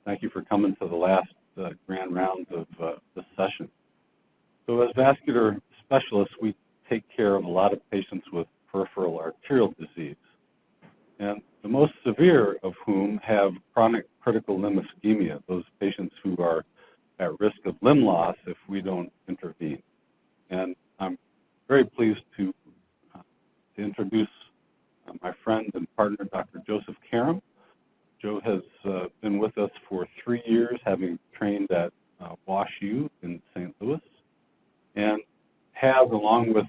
thank you for coming to the last grand round of this session. So as vascular specialists, we take care of a lot of patients with peripheral arterial disease, and the most severe of whom have chronic critical limb ischemia, those patients who are at risk of limb loss if we don't intervene. And I'm very pleased to introduce my friend and partner, Dr. Joseph Karam. Joe has been with us for 3 years, having trained at WashU in St. Louis, and has, along with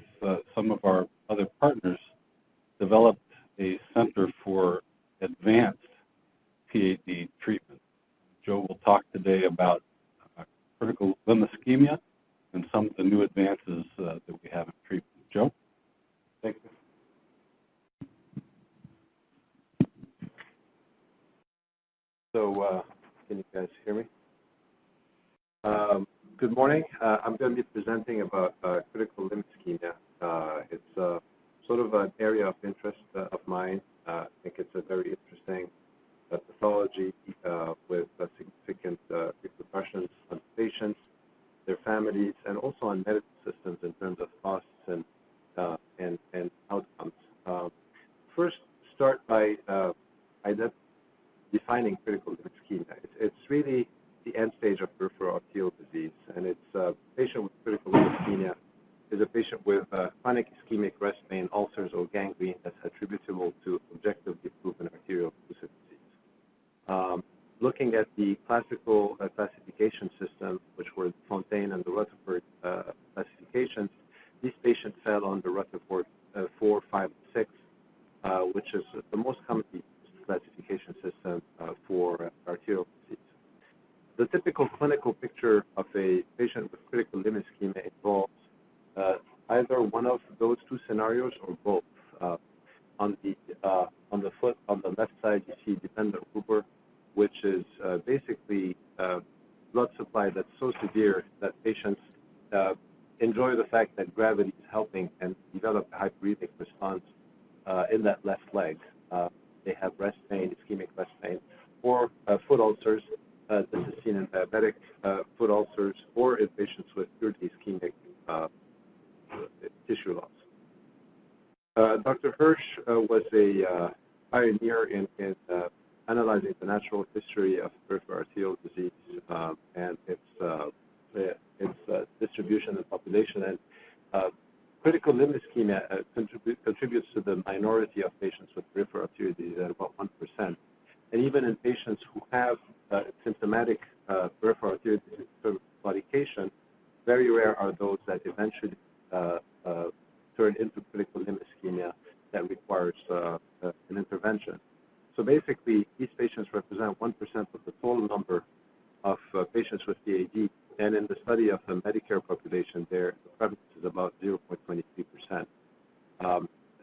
some of our other partners, developed a center for advanced PAD treatment. Joe will talk today about critical limb ischemia and some of the new advances that we have in treatment. Joe? Thank you. So, can you guys hear me? Good morning. I'm going to be presenting about critical limb ischemia. It's sort of an area of interest of mine. I think it's a very interesting pathology with significant repercussions on patients, their families, and also on medical systems in terms of costs and outcomes. First, start by defining critical limb ischemia. It's really the end stage of peripheral arterial disease, and it's a patient with critical limb ischemia is a patient with chronic ischemic rest pain, ulcers, or gangrene that's attributable to objectively proven arterial occlusive disease. Looking at the classical classification system, which were the Fontaine and the Rutherford classifications, these patients fell on the Rutherford 4, 5, 6, which is the most commonly used classification system for arterial disease. The typical clinical picture of a patient with critical limb ischemia involves either one of those two scenarios or both. On the foot, on the left side, you see dependent rubor, which is basically blood supply that's so severe that patients enjoy the fact that gravity is helping and develop a hyperemic response in that left leg. They have rest pain, ischemic rest pain, or foot ulcers. This is seen in diabetic foot ulcers or in patients with purely ischemic tissue loss. Dr. Hirsch was a pioneer in analyzing the natural history of peripheral arterial disease and its distribution and population. And critical limb ischemia contributes to the minority of patients with peripheral arterial disease at about 1%. And even in patients who have symptomatic peripheral arterial disease claudication, very rare are those that eventually turn into critical limb ischemia that requires an intervention. So basically, these patients represent 1% of the total number of patients with PAD, and in the study of the Medicare population, the prevalence is about 0.23%.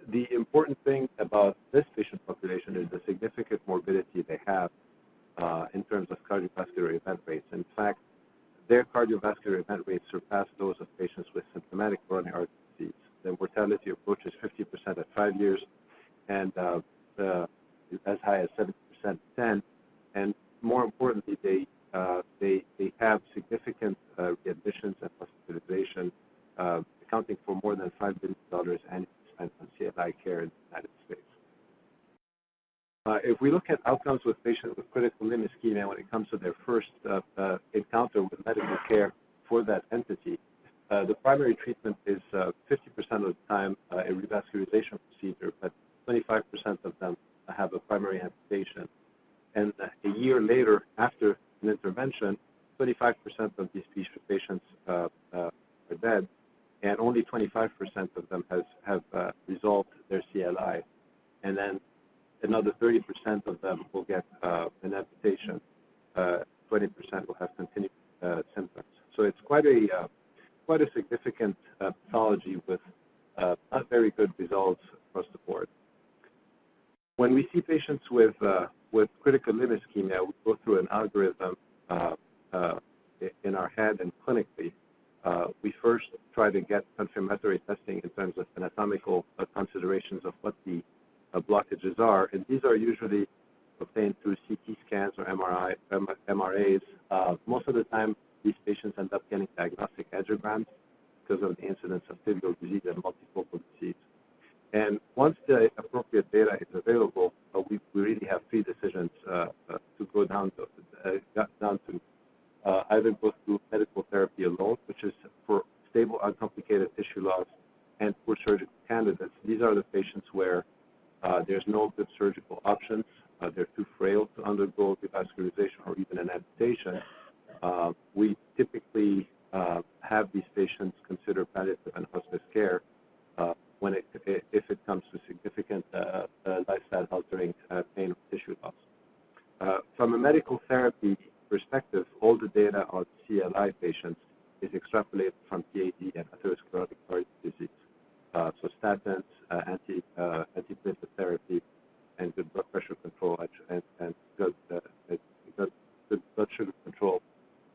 The important thing about this patient population is the significant morbidity they have in terms of cardiovascular event rates. In fact, their cardiovascular event rates surpass those of patients with symptomatic coronary artery disease. The mortality approaches 50% at 5 years, and as high as 70% at 10. And more importantly, they have significant readmissions and hospitalization, accounting for more than $5 billion annually spent on CLI care in the United States. If we look at outcomes with patients with critical limb ischemia when it comes to their first encounter with medical care for that entity, the primary treatment is 50% of the time a revascularization procedure, but 25% of them have a primary amputation. And a year later, after an intervention, 25% of these patients are dead, and only 25% of them have resolved their CLI. And then another 30% of them will get an amputation. 20% will have continued symptoms. So it's quite a significant pathology with not very good results across the board. When we see patients with critical limb ischemia, we go through an algorithm in our head and clinically. We first try to get confirmatory testing in terms of anatomical considerations of what the blockages are, and these are usually of obtained through CT scans or MRAs. Most of the time, these patients end up getting diagnostic angiograms because of the incidence of tibial disease and multifocal disease. And once the appropriate data is available, we really have three decisions to go down to either go through medical therapy alone, which is for stable, uncomplicated tissue loss and poor surgical candidates. These are the patients where there's no good surgical options. They're too frail to undergo revascularization or even an amputation. We typically have these patients consider palliative and hospice care if it comes to significant lifestyle-altering pain or tissue loss. From a medical therapy perspective, all the data on CLI patients is extrapolated from PAD and atherosclerotic cardiac disease. So statins, antiplatelet therapy, and good blood pressure control and good blood sugar control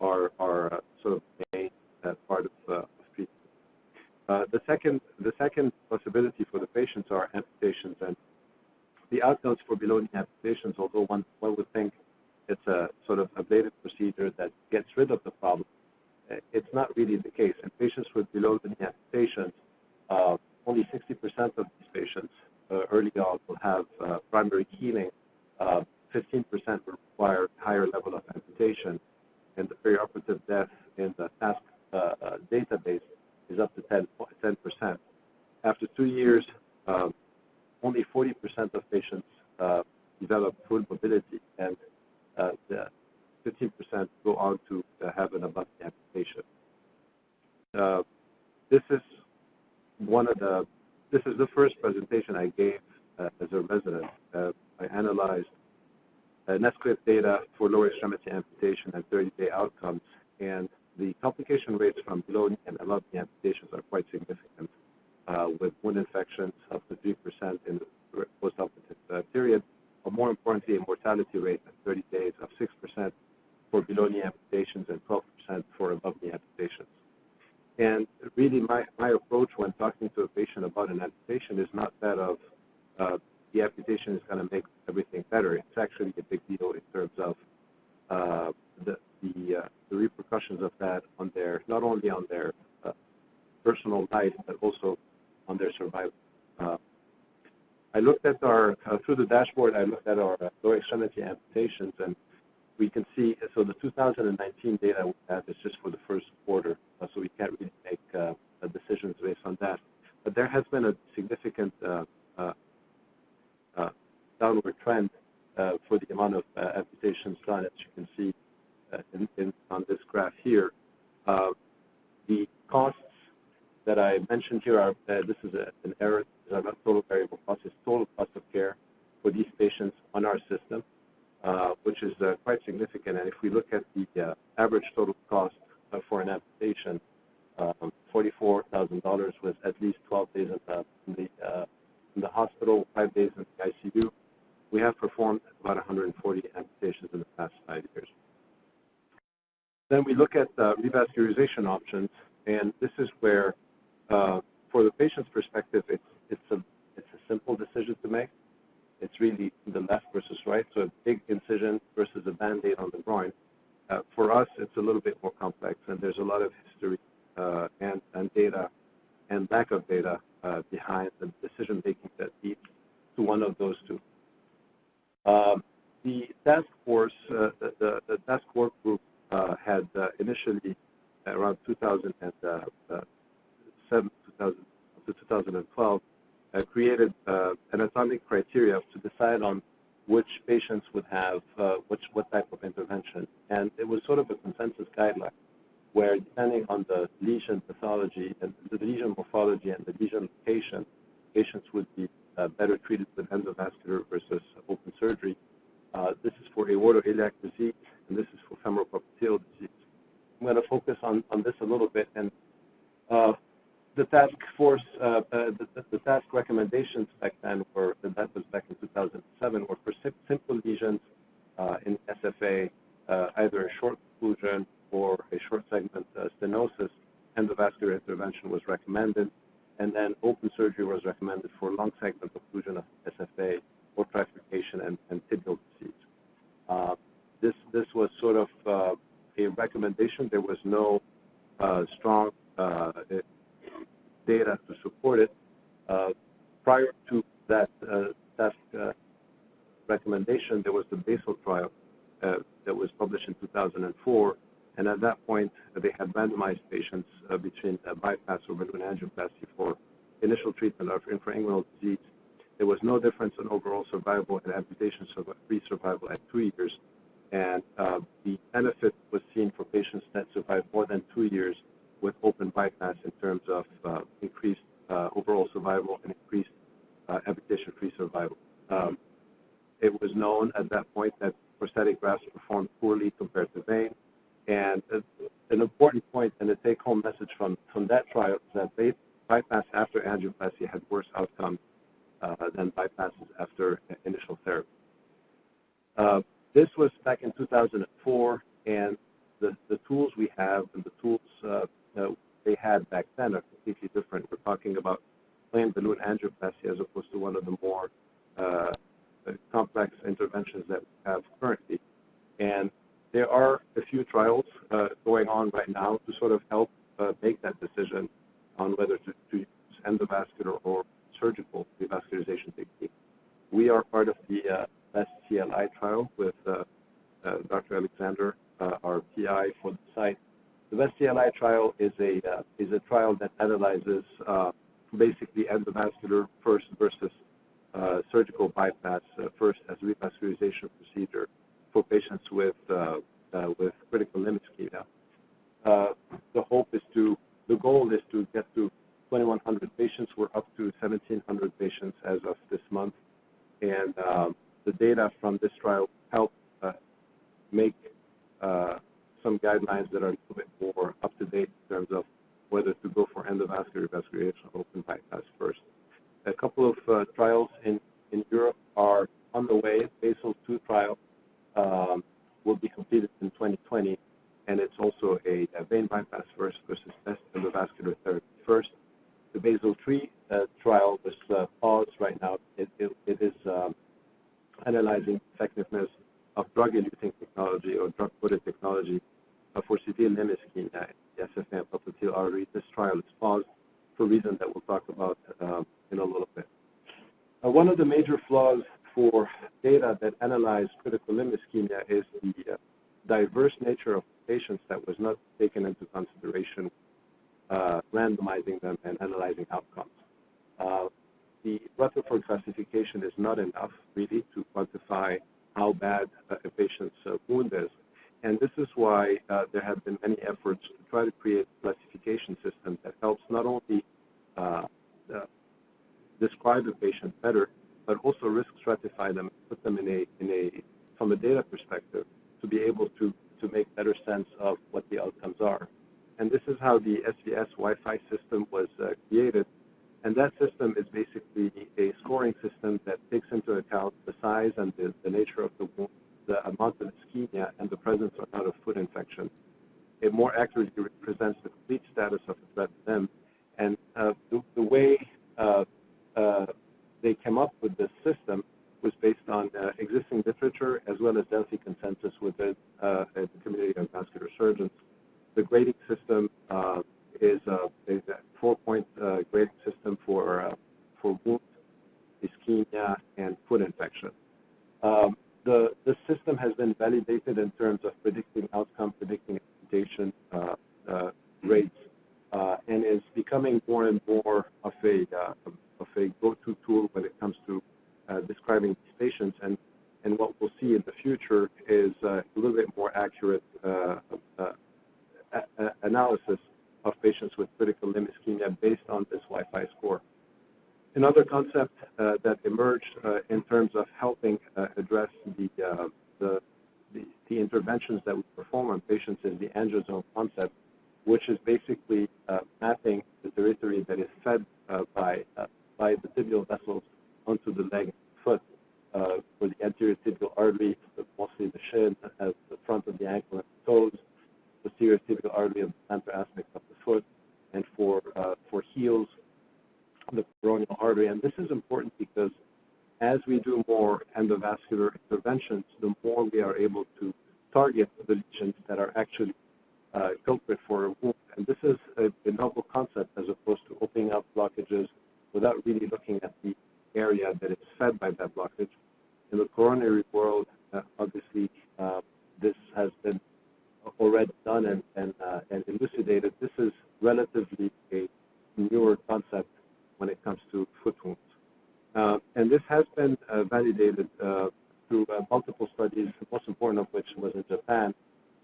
are sort of the main part of treatment. The second possibility for the patients are amputations, and the outcomes for below-knee amputations, although one would think it's a sort of ablative procedure that gets rid of the problem, it's not really the case. In patients with below-the-knee amputations, only 60% of these patients early on will have primary healing. 15% will require higher level of amputation, and the perioperative death in the TASC database is up to 10%. After 2 years, only 40% of patients develop full mobility, and the 15% go on to have an above-knee amputation. This is the first presentation I gave as a resident. I analyzed NSQIP data for lower extremity amputation and 30-day outcomes, and the complication rates from below-knee and above-knee amputations are quite significant, with wound infections up to 3% in the post-operative period, but more importantly, a mortality rate at 30 days of 6% for below-knee amputations and 12% for above-knee amputations. And really, my approach when talking to a patient about an amputation is not that of the amputation is going to make everything better. It's actually a big deal in terms of the repercussions of that on their, not only on their personal life, but also on their survival. I looked at our, through the dashboard, I looked at our lower extremity amputations, and we can see, so the 2019 data we have is just for the first quarter, so we can't really make decisions based on that. But there has been a significant downward trend for the amount of amputations done, as you can see on this graph here. The costs that I mentioned here are, this is an error, these are not total variable costs, it's total cost of care for these patients on our system, which is quite significant. And if we look at the average total cost for an amputation, $44,000 with at least 12 days in the hospital, 5 days in the ICU. We have performed about 140 amputations in the past 5 years. Then we look at revascularization options, and this is where, for the patient's perspective, it's a simple decision to make. It's really the left versus right, so a big incision versus a Band-Aid on the groin. For us, it's a little bit more complex, and there's a lot of history and data and lack of data behind the decision-making that leads to one of those two. The task force, the task work group had initially around 2007 to 2012 created anatomic criteria to decide on which patients would have what type of intervention, and it was sort of a consensus guideline where, depending on the lesion pathology and the lesion morphology and the lesion location, patients would be better treated with endovascular versus open surgery. This is for aortoiliac disease, and this is for femoral popliteal disease. I'm going to focus on this a little bit, and the task force, the task recommendations back then were, and that was back in 2007, were for simple lesions in SFA, either a short occlusion or a short segment stenosis. Endovascular intervention was recommended, and then open surgery was recommended for long segment occlusion of SFA or trifurcation and tibial disease. This was sort of a recommendation. There was no strong data to support it. Prior to that recommendation, there was the BASIL trial that was published in 2004, and at that point, they had randomized patients between bypass or balloon angioplasty for initial treatment of infrainguinal disease. There was no difference in overall survival and amputation-free survival at 2 years, and the benefit was seen for patients that survived more than 2 years with open bypass in terms of increased overall survival and increased amputation-free survival. It was known at that point that prosthetic grafts performed poorly compared to vein, and an important point and a take-home message from that trial is that bypass after angioplasty had worse outcomes than bypasses after initial therapy. This was back in 2004, and the tools we have and the tools they had back then are completely different. We're talking about plain balloon angioplasty as opposed to one of the more complex interventions that we have currently. And there are a few trials going on right now to sort of help make that decision on whether to use endovascular or surgical revascularization technique. We are part of the BEST CLI trial with Dr. Alexander, our PI for the site. The BEST CLI trial is a trial that analyzes basically endovascular first versus surgical bypass first as revascularization procedure for patients with critical limb ischemia. The goal is to get to 2,100 patients. We're up to 1,700 patients as of this month, and the data from this trial help make some guidelines that are a little bit more up to date in terms of whether to go for endovascular revascularization or open bypass first. A couple of trials in Europe are on the way. BASIL 2 trial will be completed in 2020, and it's also a vein bypass first versus best endovascular therapy first. The BASIL 3 trial was paused right now. It is analyzing effectiveness of drug-eluting technology or drug-coated technology for severe limb ischemia in the SFA and popliteal artery. This trial is paused for reasons that we'll talk about in a little bit. One of the major flaws for data that analyze critical limb ischemia is the diverse nature of patients that was not taken into consideration randomizing them and analyzing outcomes. The Rutherford classification is not enough, really, to quantify how bad a patient's wound is. And this is why there have been many efforts to try to create a classification system that helps not only describe a patient better, but also risk stratify them, put them from a data perspective, to be able to make better sense of what the outcomes are. And this is how the SVS Wi-Fi system was created. And that system is basically a scoring system that takes into account the size and the nature of the wound, the amount of ischemia, and the presence or not of foot infection. It more accurately represents the complete status of a threat limb. And the way they came up with this system was based on existing literature as well as Delphi consensus within the community of vascular surgeons. The grading system is a 4-point grading system for wound, ischemia, and foot infection. The system has been validated in terms of predicting outcome, predicting amputation rates, and is becoming more and more of a go-to tool when it comes to describing these patients. And what we'll see in the future is a little bit more accurate analysis of patients with critical limb ischemia based on this Wi-Fi score. Another concept that emerged in terms of helping address the interventions that we perform on patients is the Angiosome concept, which is basically mapping the territory that is fed by the tibial vessels onto the leg and foot for the anterior tibial artery, mostly the shin, as the front of the ankle and the toes, posterior tibial artery of the plantar aspect of the foot, and for heels, the peroneal artery. And this is important because as we do more endovascular interventions, the more we are able to target the lesions that are actually culprit for a wound. And this is a novel concept as opposed to opening up blockages without really looking at the area that is fed by that blockage. In the coronary world, obviously, this has been already done and elucidated. This is relatively a newer concept when it comes to foot wounds. And this has been validated through multiple studies, the most important of which was in Japan,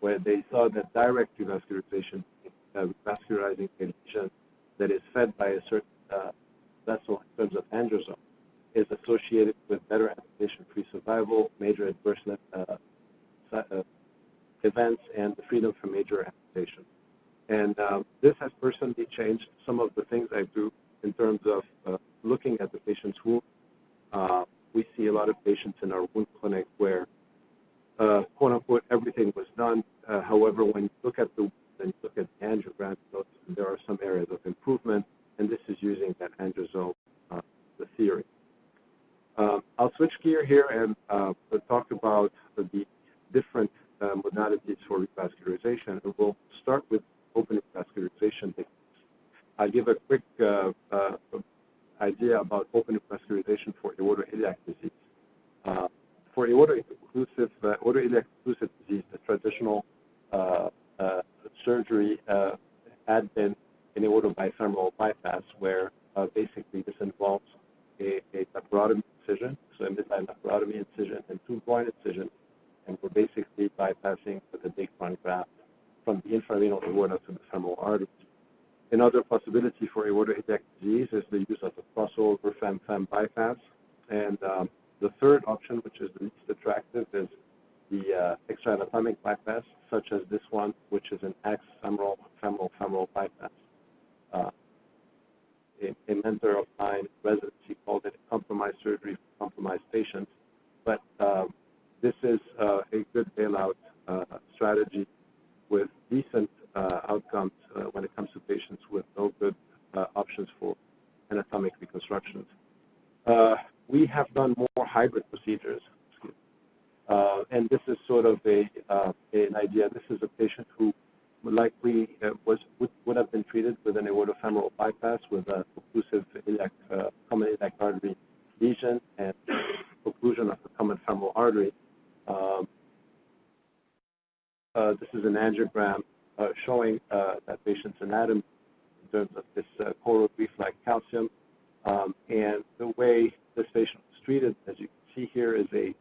where they saw that direct revascularization, revascularizing a lesion that is fed by a certain vessel in terms of angiosome, is associated with better amputation-free survival, major adverse events, and the freedom from major amputation. And this has personally changed some of the things I do in terms of looking at the patient's wound. We see a lot of patients in our wound clinic where, quote unquote, everything was done. However, when you look at the wound and you look at the angiogram, there are some areas of improvement, and this is using that angiosome, the theory. I'll switch gear here and talk about the different modalities for revascularization, and we'll start with open revascularization techniques. I'll give a quick idea about open revascularization for aortoiliac disease. For aortoiliac occlusive disease, the traditional surgery had been an aortobifemoral bypass, where basically this involves a laparotomy incision, so a midline laparotomy incision and two groin incisions, and we're basically bypassing the big front graft from the infrarenal aorta to the femoral arteries. Another possibility for aortoiliac disease is the use of a crossover fem-fem bypass, and the third option, which is the least attractive, is the extra-anatomic bypass, such as this one, which is an ax-femoral femoral bypass. A mentor of mine, residency, called it compromised surgery for compromised patients, but this is a good bailout strategy with decent outcomes when it comes to patients with no good options for anatomic reconstructions. We have done more hybrid procedures, and this is sort of an idea. This is a patient who likely would have been treated with an aortofemoral bypass with a occlusive common iliac artery lesion and occlusion of the common femoral artery. This is an angiogram showing that patient's anatomy in terms of this coral reef-like calcium. And the way this patient was treated, as you can see here, is a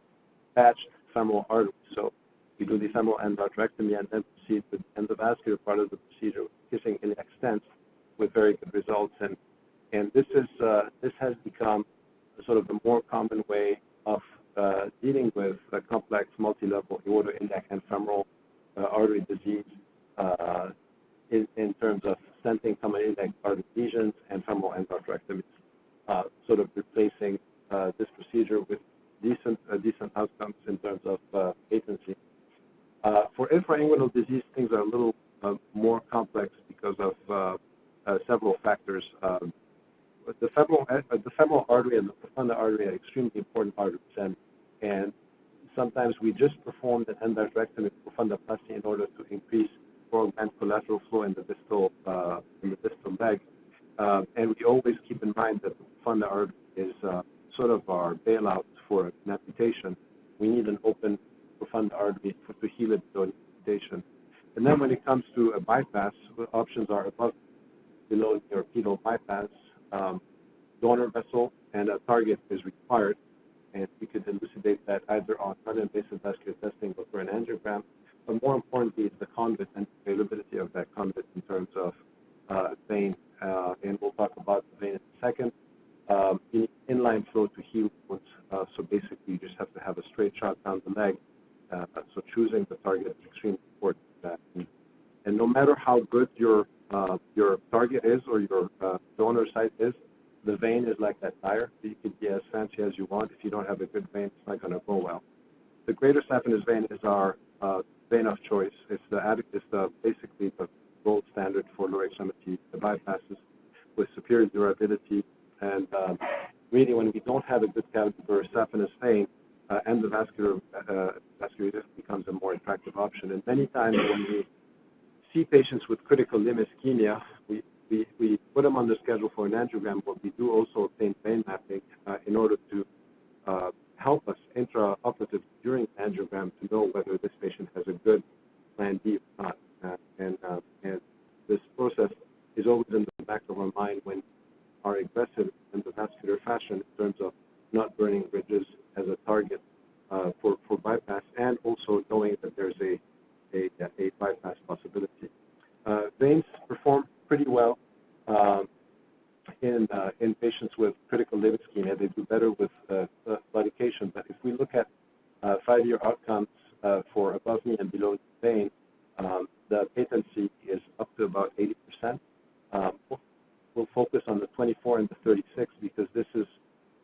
patched femoral artery. So we do the femoral endarterectomy and then proceed with the endovascular part of the procedure with kissing iliac stents with very good results. And this has become sort of the more common way of dealing with a complex multi-level aortoiliac and femoral artery disease in terms of stenting common iliac artery lesions and femoral endarterectomies, sort of replacing this procedure with decent outcomes in terms of patency. For infrainguinal disease, things are a little more complex because of several factors. The femoral artery and the profunda artery are extremely important arteries, and sometimes we just perform an endarterectomy profundoplasty in order to increase or augment collateral flow in the distal leg. And we always keep in mind that the profunda artery is sort of our bailout for an amputation. We need an open profunda artery to heal it during amputation. And then when it comes to a bypass, the options are above, below your pedal bypass, donor vessel, and a target is required. And we could elucidate that either on non-invasive vascular testing or for an angiogram. But more importantly, it's the conduit and availability of that conduit in terms of vein. And we'll talk about the vein in a second. You need inline flow to heal wounds. So basically, you just have to have a straight shot down the leg. So choosing the target is extremely important. And no matter how good your target is or your donor site is, the vein is like that tire. You can be as fancy as you want. If you don't have a good vein, it's not going to go well. The greater saphenous vein is our vein of choice. It's basically the gold standard for lower extremity bypasses with superior durability. And really, when we don't have a good cavity for saphenous vein, endovascular vascularization becomes a more attractive option. And many times when we see patients with critical limb ischemia, we put them on the schedule for an angiogram, but we do also obtain vein mapping in order to help us intraoperative during angiogram to know whether this patient has a good plan B or not. And this process is always in the back of our mind when our aggressive endovascular fashion in terms of not burning bridges as a target for bypass, and also knowing that there's a bypass possibility. Veins perform pretty well in patients with critical limb ischemia. They do better with claudication. But if we look at 5-year outcomes for above knee and below knee vein, the patency is up to about 80%. We'll focus on the 24 and the 36 because this is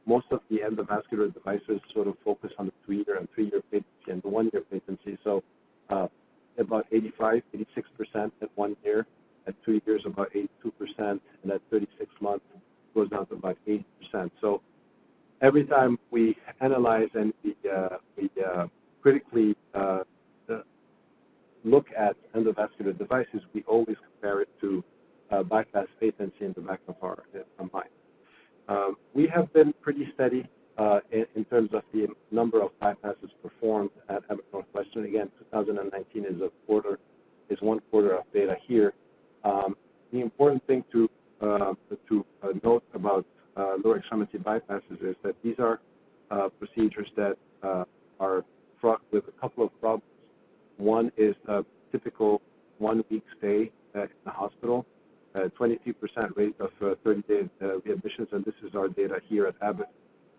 most of the endovascular devices sort of focus on the 2-year and 3-year patency and the 1-year patency. So about 85, 86% at 1 year, at 2 years about 82%, and at 36 months goes down to about 80%. So every time we analyze and we critically look at endovascular devices, we always compare it to bypass patency in the back of our mind. We have been pretty steady in terms of the number of bypasses performed at Abbott Northwestern. Again, 2019 is one quarter of data here. The important thing to note about lower extremity bypasses is that these are procedures that are fraught with a couple of problems. One is a typical 1-week stay in the hospital, 23% rate of 30-day readmissions, and this is our data here at Abbott.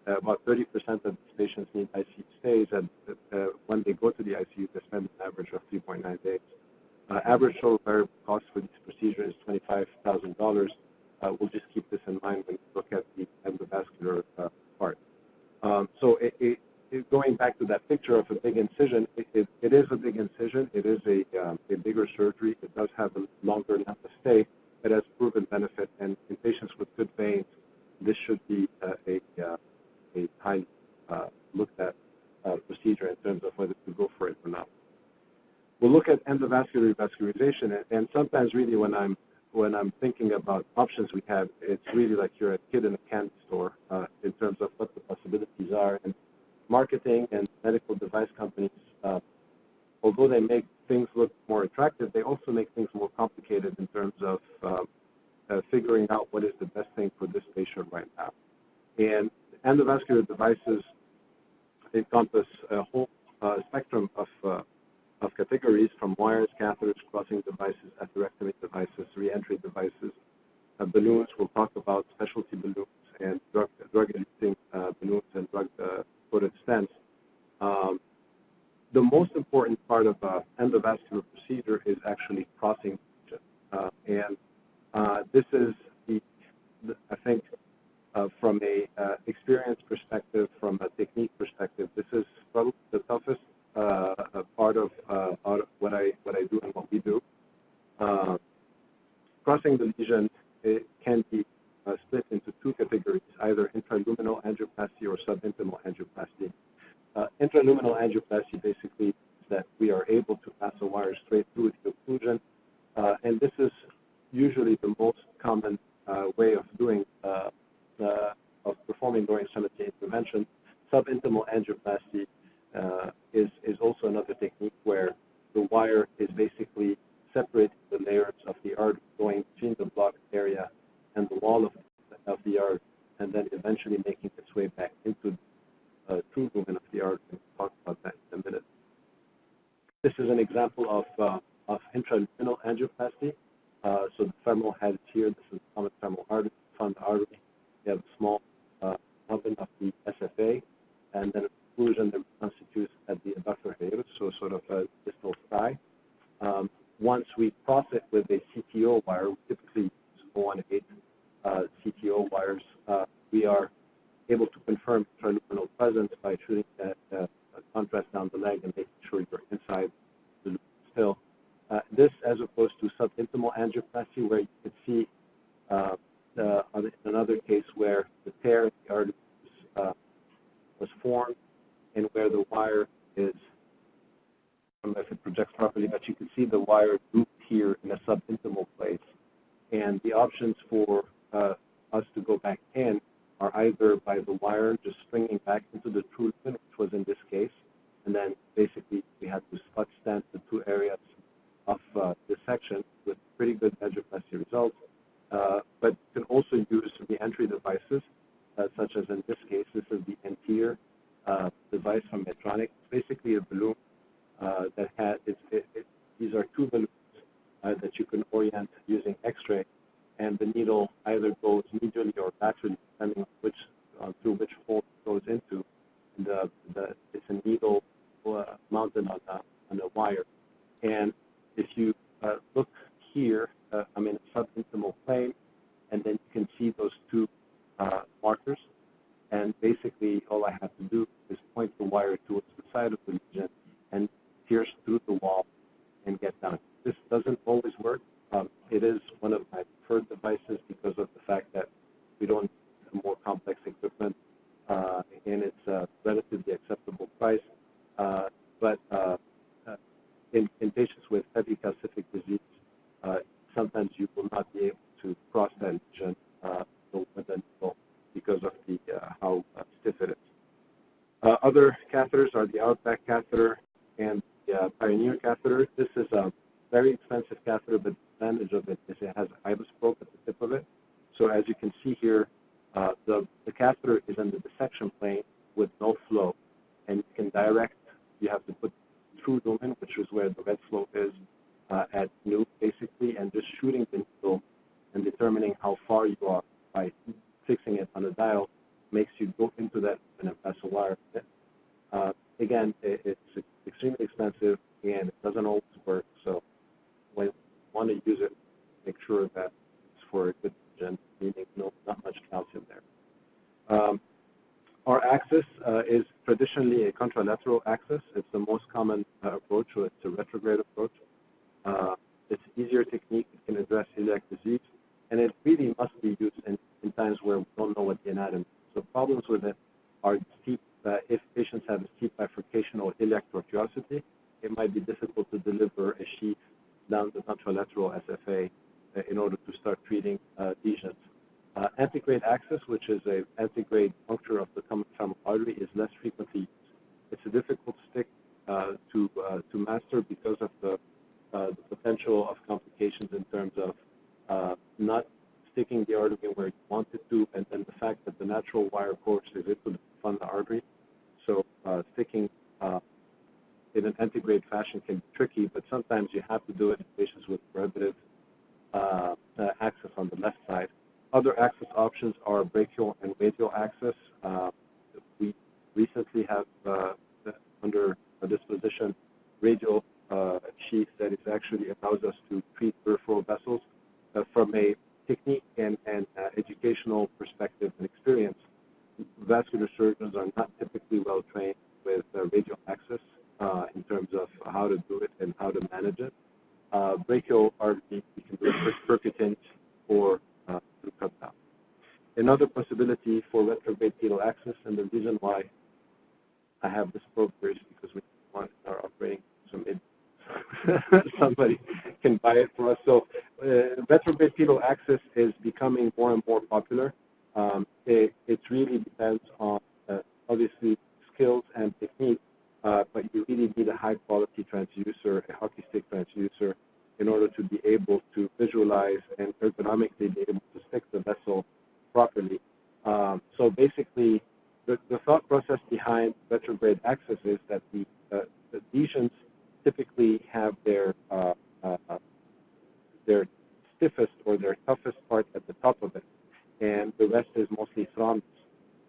About 30% of these patients need ICU stays, and when they go to the ICU, they spend an average of 3.9 days. Average total variable cost for this procedure is $25,000. We'll just keep this in mind when we look at the endovascular part. So going back to that picture of a big incision, it is a big incision. It is a bigger surgery. It does have a longer length of stay. It has proven benefit, and in patients with good veins, this should be a highly looked at procedure in terms of whether to go for it or not. We'll look at endovascular revascularization, and sometimes really when I'm thinking about options we have, it's really like you're a kid in a candy store in terms of what the possibilities are. And marketing and medical device companies, although they make things look more attractive, they also make things more complicated in terms of figuring out what is the best thing for this patient right now. And endovascular devices encompass a whole spectrum of categories, from wires, catheters, crossing devices, atherectomy devices, re-entry devices, balloons. We'll talk about specialty balloons and drug-eluting balloons and drug-coated stents. The most important part of endovascular procedure is actually crossing the lesion. And this is, I think, from a experience perspective, from a technique perspective, this is probably the toughest part of what I do and what we do. Crossing the lesion, it can be split into 2 categories, either intraluminal angioplasty or subintimal angioplasty. Intraluminal angioplasty basically is that we are able to pass a wire straight through the occlusion, and this is usually the most common way of doing of performing lower extremity intervention. Subintimal angioplasty is also another technique where the wire is basically separating the layers of the artery going between the blocked area and the wall of the artery, and then eventually making its way back into the true lumen of the artery. We'll talk about that in a minute. This is an example of intraluminal angioplasty. So the femoral head is here. This is the common femoral artery, fund artery. We have a small open of the SFA, and then a occlusion that constitutes at the adductor hiatus, so sort of a distal thigh. Once we cross it with a CTO wire, we typically use 018 CTO wires, we are able to confirm intraluminal presence by shooting a contrast down the leg and making sure you're inside the lumen still. This, as opposed to subintimal angioplasty, where you can see in another case where the tear in the artery was formed and where the wire is, I don't know if it projects properly, but you can see the wire looped here in a subintimal place. And the options for us to go back in are either by the wire just stringing back into the true lumen, which was in this case, and then basically we had to spot stent the two areas of dissection with pretty good angioplasty results. But you can also use re-entry devices, such as in this case, this is the anterior device from Medtronic. It's basically a balloon that has, these are two balloons that you can orient using X-ray, and the needle either goes medially or laterally, depending on which, through which hole it goes into. It's a needle mounted on a wire. And if you look here, I'm in a subintimal plane, and then you can see those two markers. And basically, all I have to do is point the wire towards the side of the lesion and pierce through the wall and get down. This doesn't always work. It is one of my preferred devices because of the fact that we don't have more complex equipment, and it's a relatively acceptable price. But in patients with heavy calcific disease, sometimes you will not be able to cross that lesion with a needle because of the how stiff it is. Other catheters are the Outback catheter and the Pioneer catheter. This is a very expensive catheter, but the advantage of it is it has an IVUS probe at the tip of it. So as you can see here, the catheter is in the dissection plane with no flow, and you can direct. You have to put true lumen, which is where the red flow is, at nu basically, and just shooting the needle and determining how far you are by fixing it on a dial makes you go into that and pass a wire. Again, it's extremely expensive and it doesn't always work. So when you want to use it, make sure that it's for a good lesion, meaning not much calcium there. Our access is traditionally a contralateral access. It's the most common approach, so it's a retrograde approach. It's an easier technique. It can address iliac disease, and it really must be used in times where we don't know what the anatomy is. So problems with it are steep. If patients have a steep bifurcation or iliac tortuosity, it might be difficult to deliver a sheath down the contralateral SFA in order to start treating lesions. Antegrade access, which is an antegrade puncture of the common femoral artery, is less frequently used. It's a difficult stick to master because of the potential of complications in terms of not sticking the artery where you want it to, and then the fact that the natural wire course is into the front of the artery. So sticking in an antegrade fashion can be tricky, but sometimes you have to do it in patients with prohibitive access on the left side. Other access options are brachial and radial access. We recently have, under a disposition, radial sheath that is actually allows us to treat peripheral vessels. From a technique and educational perspective and experience, vascular surgeons are not typically well trained with radial access in terms of how to do it and how to manage it. Brachial RV, we can do it percutaneous or through cut down. Another possibility for retrograde pedal access, and the reason why I have this probe here is because we are operating, so maybe somebody can buy it for us. So retrograde pedal access is becoming more and more popular. It really depends on, obviously, skills and technique, but you really need a high-quality transducer, a hockey stick transducer, in order to be able to visualize and ergonomically be able to stick the vessel properly. So basically, the thought process behind retrograde access is that the lesions typically have their stiffest or their toughest part at the top of it, and the rest is mostly thrombus.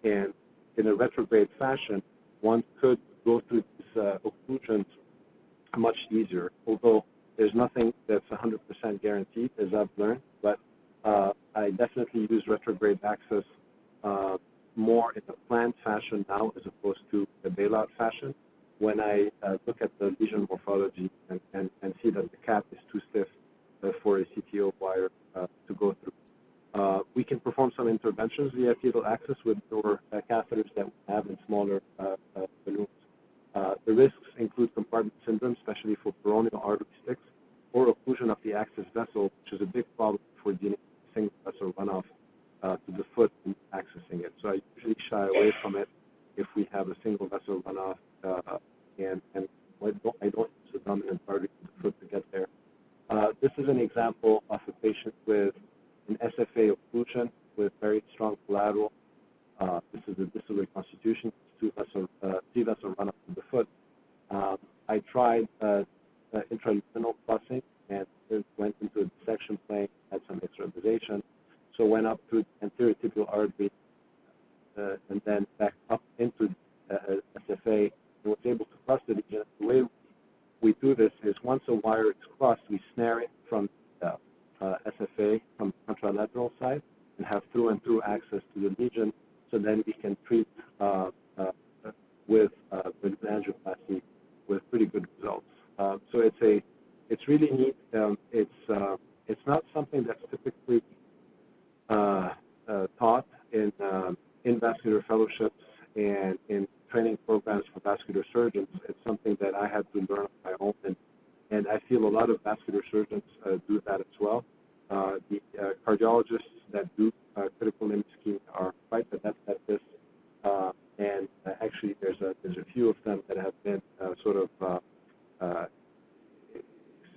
And in a retrograde fashion, one could go through these occlusions much easier, although there's nothing that's 100% guaranteed, as I've learned, but I definitely use retrograde access more in a planned fashion now as opposed to a bailout fashion when I look at the lesion morphology and see that the cap is too stiff for a CTO wire to go through. We can perform some interventions via fetal access with newer catheters that we have in smaller balloons. The risks include compartment syndrome, especially for peroneal artery sticks, or occlusion of the access vessel, which is a big problem for dealing with single vessel runoff to the foot and accessing it. So I usually shy away from it if we have a single vessel runoff, and I don't use the dominant artery to the foot to get there. This is an example of a patient with an SFA occlusion with very strong collateral. This is a distal reconstitution, three vessel runoff to the foot. I tried intraluminal crossing and it went into a dissection plane, had some extravasation, so went up through the anterior tibial artery and then back up into SFA and was able to cross the lesion. The way we do this is once a wire is crossed, we snare it from the SFA from the contralateral side and have through and through access to the lesion, so then we can treat with angioplasty with pretty good results. So it's really neat. It's not something that's typically taught in vascular fellowships and in training programs for vascular surgeons. It's something that I had to learn on my own, and I feel a lot of vascular surgeons do that as well. The cardiologists that do critical limb ischemia are quite adept at this, and actually there's a few of them that have been sort of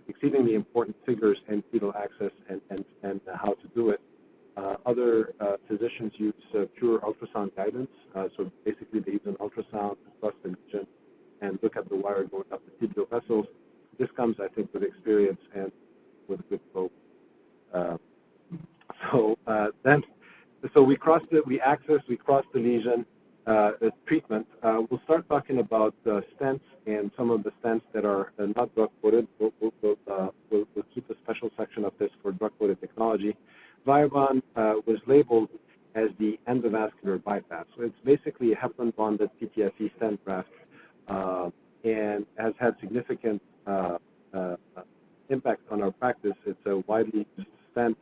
exceedingly important figures in fetal access and how to do it. Other physicians use pure ultrasound guidance, so basically they use an ultrasound to cross the lesion and look at the wire going up the tibial vessels. This comes, I think, with experience and with a good probe. So we crossed it, we crossed the lesion. Treatment. We'll start talking about stents and some of the stents that are not drug-coated. We'll keep a special section of this for drug-coated technology. Viabon was labeled as the endovascular bypass. So it's basically a heparin-bonded PTFE stent graft and has had significant impact on our practice. It's a widely used stent.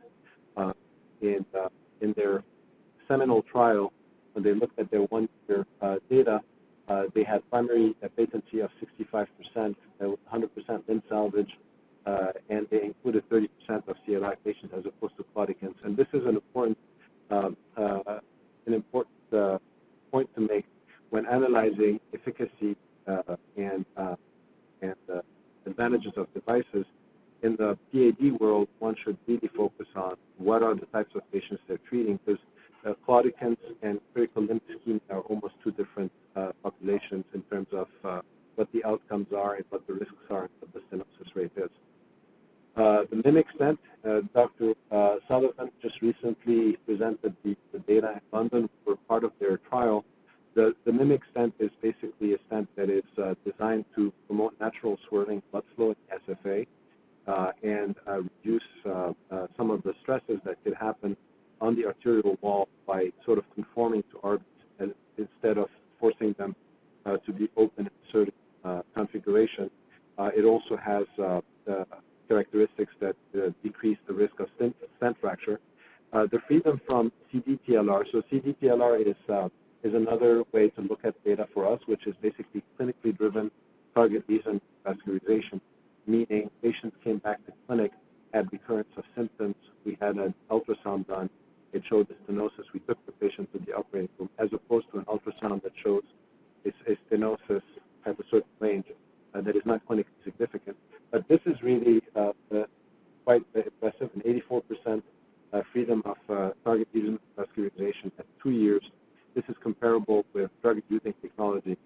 In their seminal trial, when they looked at their one-year data, they had primary patency of 65%, with 100% limb salvage, and they included 30% of CLI patients as opposed to claudicants. And this is an important point to make when analyzing efficacy and advantages of devices. In the PAD world, one should really focus on what are the types of patients they're treating, because claudicants and critical limb ischemia are almost two different populations in terms of what the outcomes are and what the risks are and what the stenosis rate is. The mimic stent, Dr. Sullivan just recently presented the data in London. We're part of their trial. The mimic stent is basically a stent that is designed to promote natural swirling blood flow in SFA and reduce some of the stresses that could happen on the arterial wall by sort of conforming to arteries instead of forcing them to be open in a certain configuration. It also has characteristics that decrease the risk of stent fracture. The freedom from CDTLR. So CDTLR is another way to look at data for us, which is basically clinically driven target lesion vascularization, meaning patients came back to clinic, had recurrence of symptoms. We had an ultrasound done. It showed the stenosis. We took the patient to the operating room, as opposed to an ultrasound that shows a stenosis at a certain range that is not clinically significant. But this is really quite impressive, an 84% freedom of target lesion vascularization at 2 years. This is comparable with drug-inducing technology.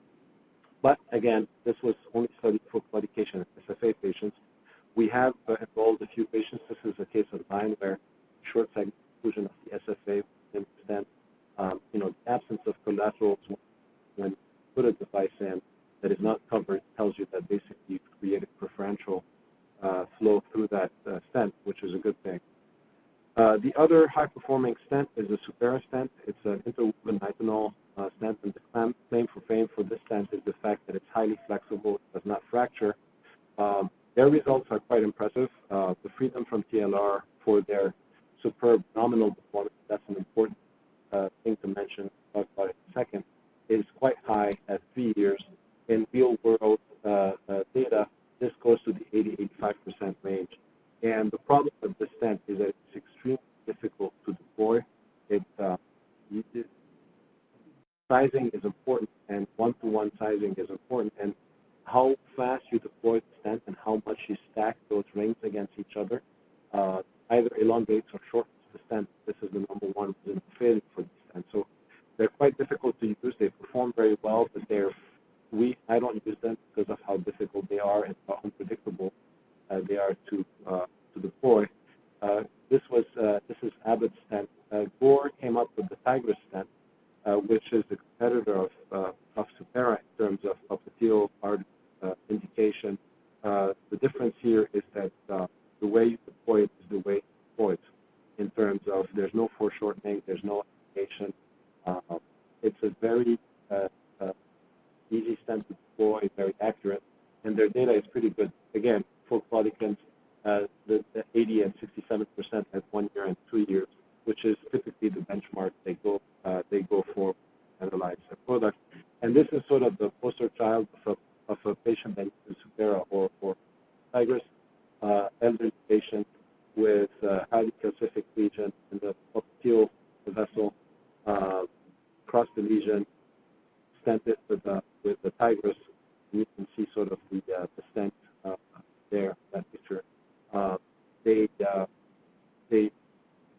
But again, this was only studied for claudication in SFA patients. We have enrolled a few patients. This is a case of mine where short segment occlusion of the SFA in stent. The absence of collaterals when you put a device in that is not covered tells you that basically you've created preferential flow through that stent, which is a good thing. The other high-performing stent is the Supera stent. It's an interwoven nitinol stent, and the claim for fame for this stent is the fact that it's highly flexible, it does not fracture. Their results are quite impressive. The freedom from TLR for their superb nominal performance. That's an important thing to mention. I'll talk about it in a second. Is quite high at 3 years. In real-world data, this goes to the 80-85% range. And the problem with the stent is that it's extremely difficult to deploy. Sizing is important, and one-to-one sizing is important. And how fast you deploy the stent and how much you stack those rings against each other either elongates or shortens the stent. This is the number one reason for failure for the stent. So they're quite difficult to use. They perform very well, but I don't use them because of how difficult they are and how unpredictable they are to deploy. This is Abbott's stent. Gore came up with the Tigris stent, which is the competitor of Supera in terms of popliteal artery indication. The difference here is that the way you deploy it is the way you deploy it. In terms of there's no foreshortening, there's no application. It's a very easy stent to deploy, very accurate, and their data is pretty good. Again, for claudicants, the 80 and 67% at 1 year and 2 years, which is typically the benchmark they go for analyze a product. And this is sort of the poster child of a patient that uses Supera or Tigris, elderly patient with highly calcific lesion in the popliteal vessel, cross the lesion, stented with the Tigris. You can see sort of the stent there, that picture. They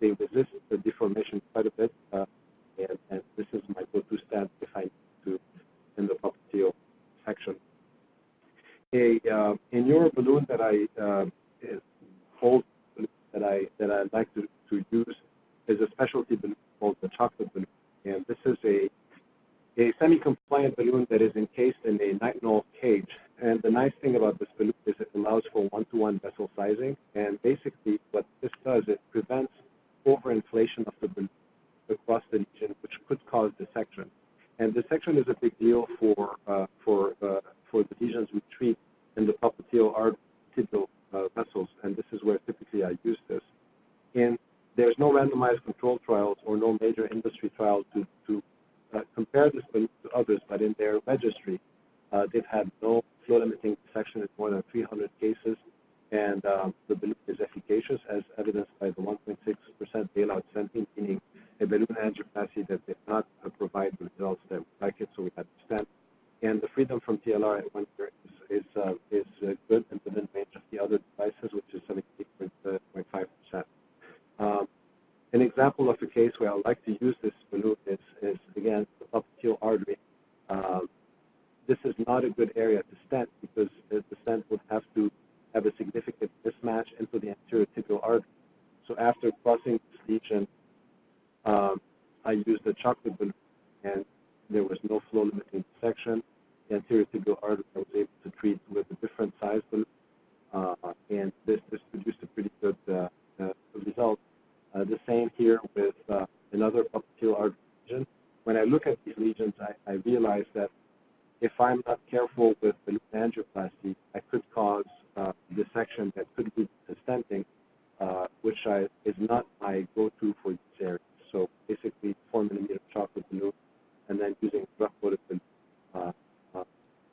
resist the deformation quite a bit, and this is my go-to stent if I need to in the popliteal section. A neural balloon that I like to use is a specialty balloon called the chocolate balloon, and this is a semi-compliant balloon that is encased in a nitinol cage. And the nice thing about this balloon is it allows for one-to-one vessel sizing. And basically, what this does, it prevents overinflation of the balloon across the lesion, which could cause dissection. And dissection is a big deal for the lesions we treat in the popliteal arterial vessels, and this is where typically I use this. And there's no randomized control trials or no major industry trials to compare this balloon to others, but in their registry, they've had no flow-limiting dissection in more than 300 cases, and the balloon is efficacious, as evidenced by the 1.6% bailout stenting, meaning a balloon angioplasty that did not provide the results that we like it, so we had to stent. And the freedom from TLR at 1 year is good and within range of the other devices, which is 78.5%. An example of a case where I like to use this balloon is again, the popliteal artery. This is not a good area to stent because the stent would have to have a significant mismatch into the anterior tibial artery. So after crossing this lesion, I used the chocolate balloon, and there was no flow-limiting dissection. The anterior tibial artery I was able to treat with a different size balloon, and this produced a pretty good result. The same here with another popliteal artery lesion. When I look at these lesions, I realize that if I'm not careful with balloon angioplasty, I could cause dissection that could lead to stenting, which is not my go-to for this area. So basically, 4mm chocolate balloon, and then using drug-coated balloon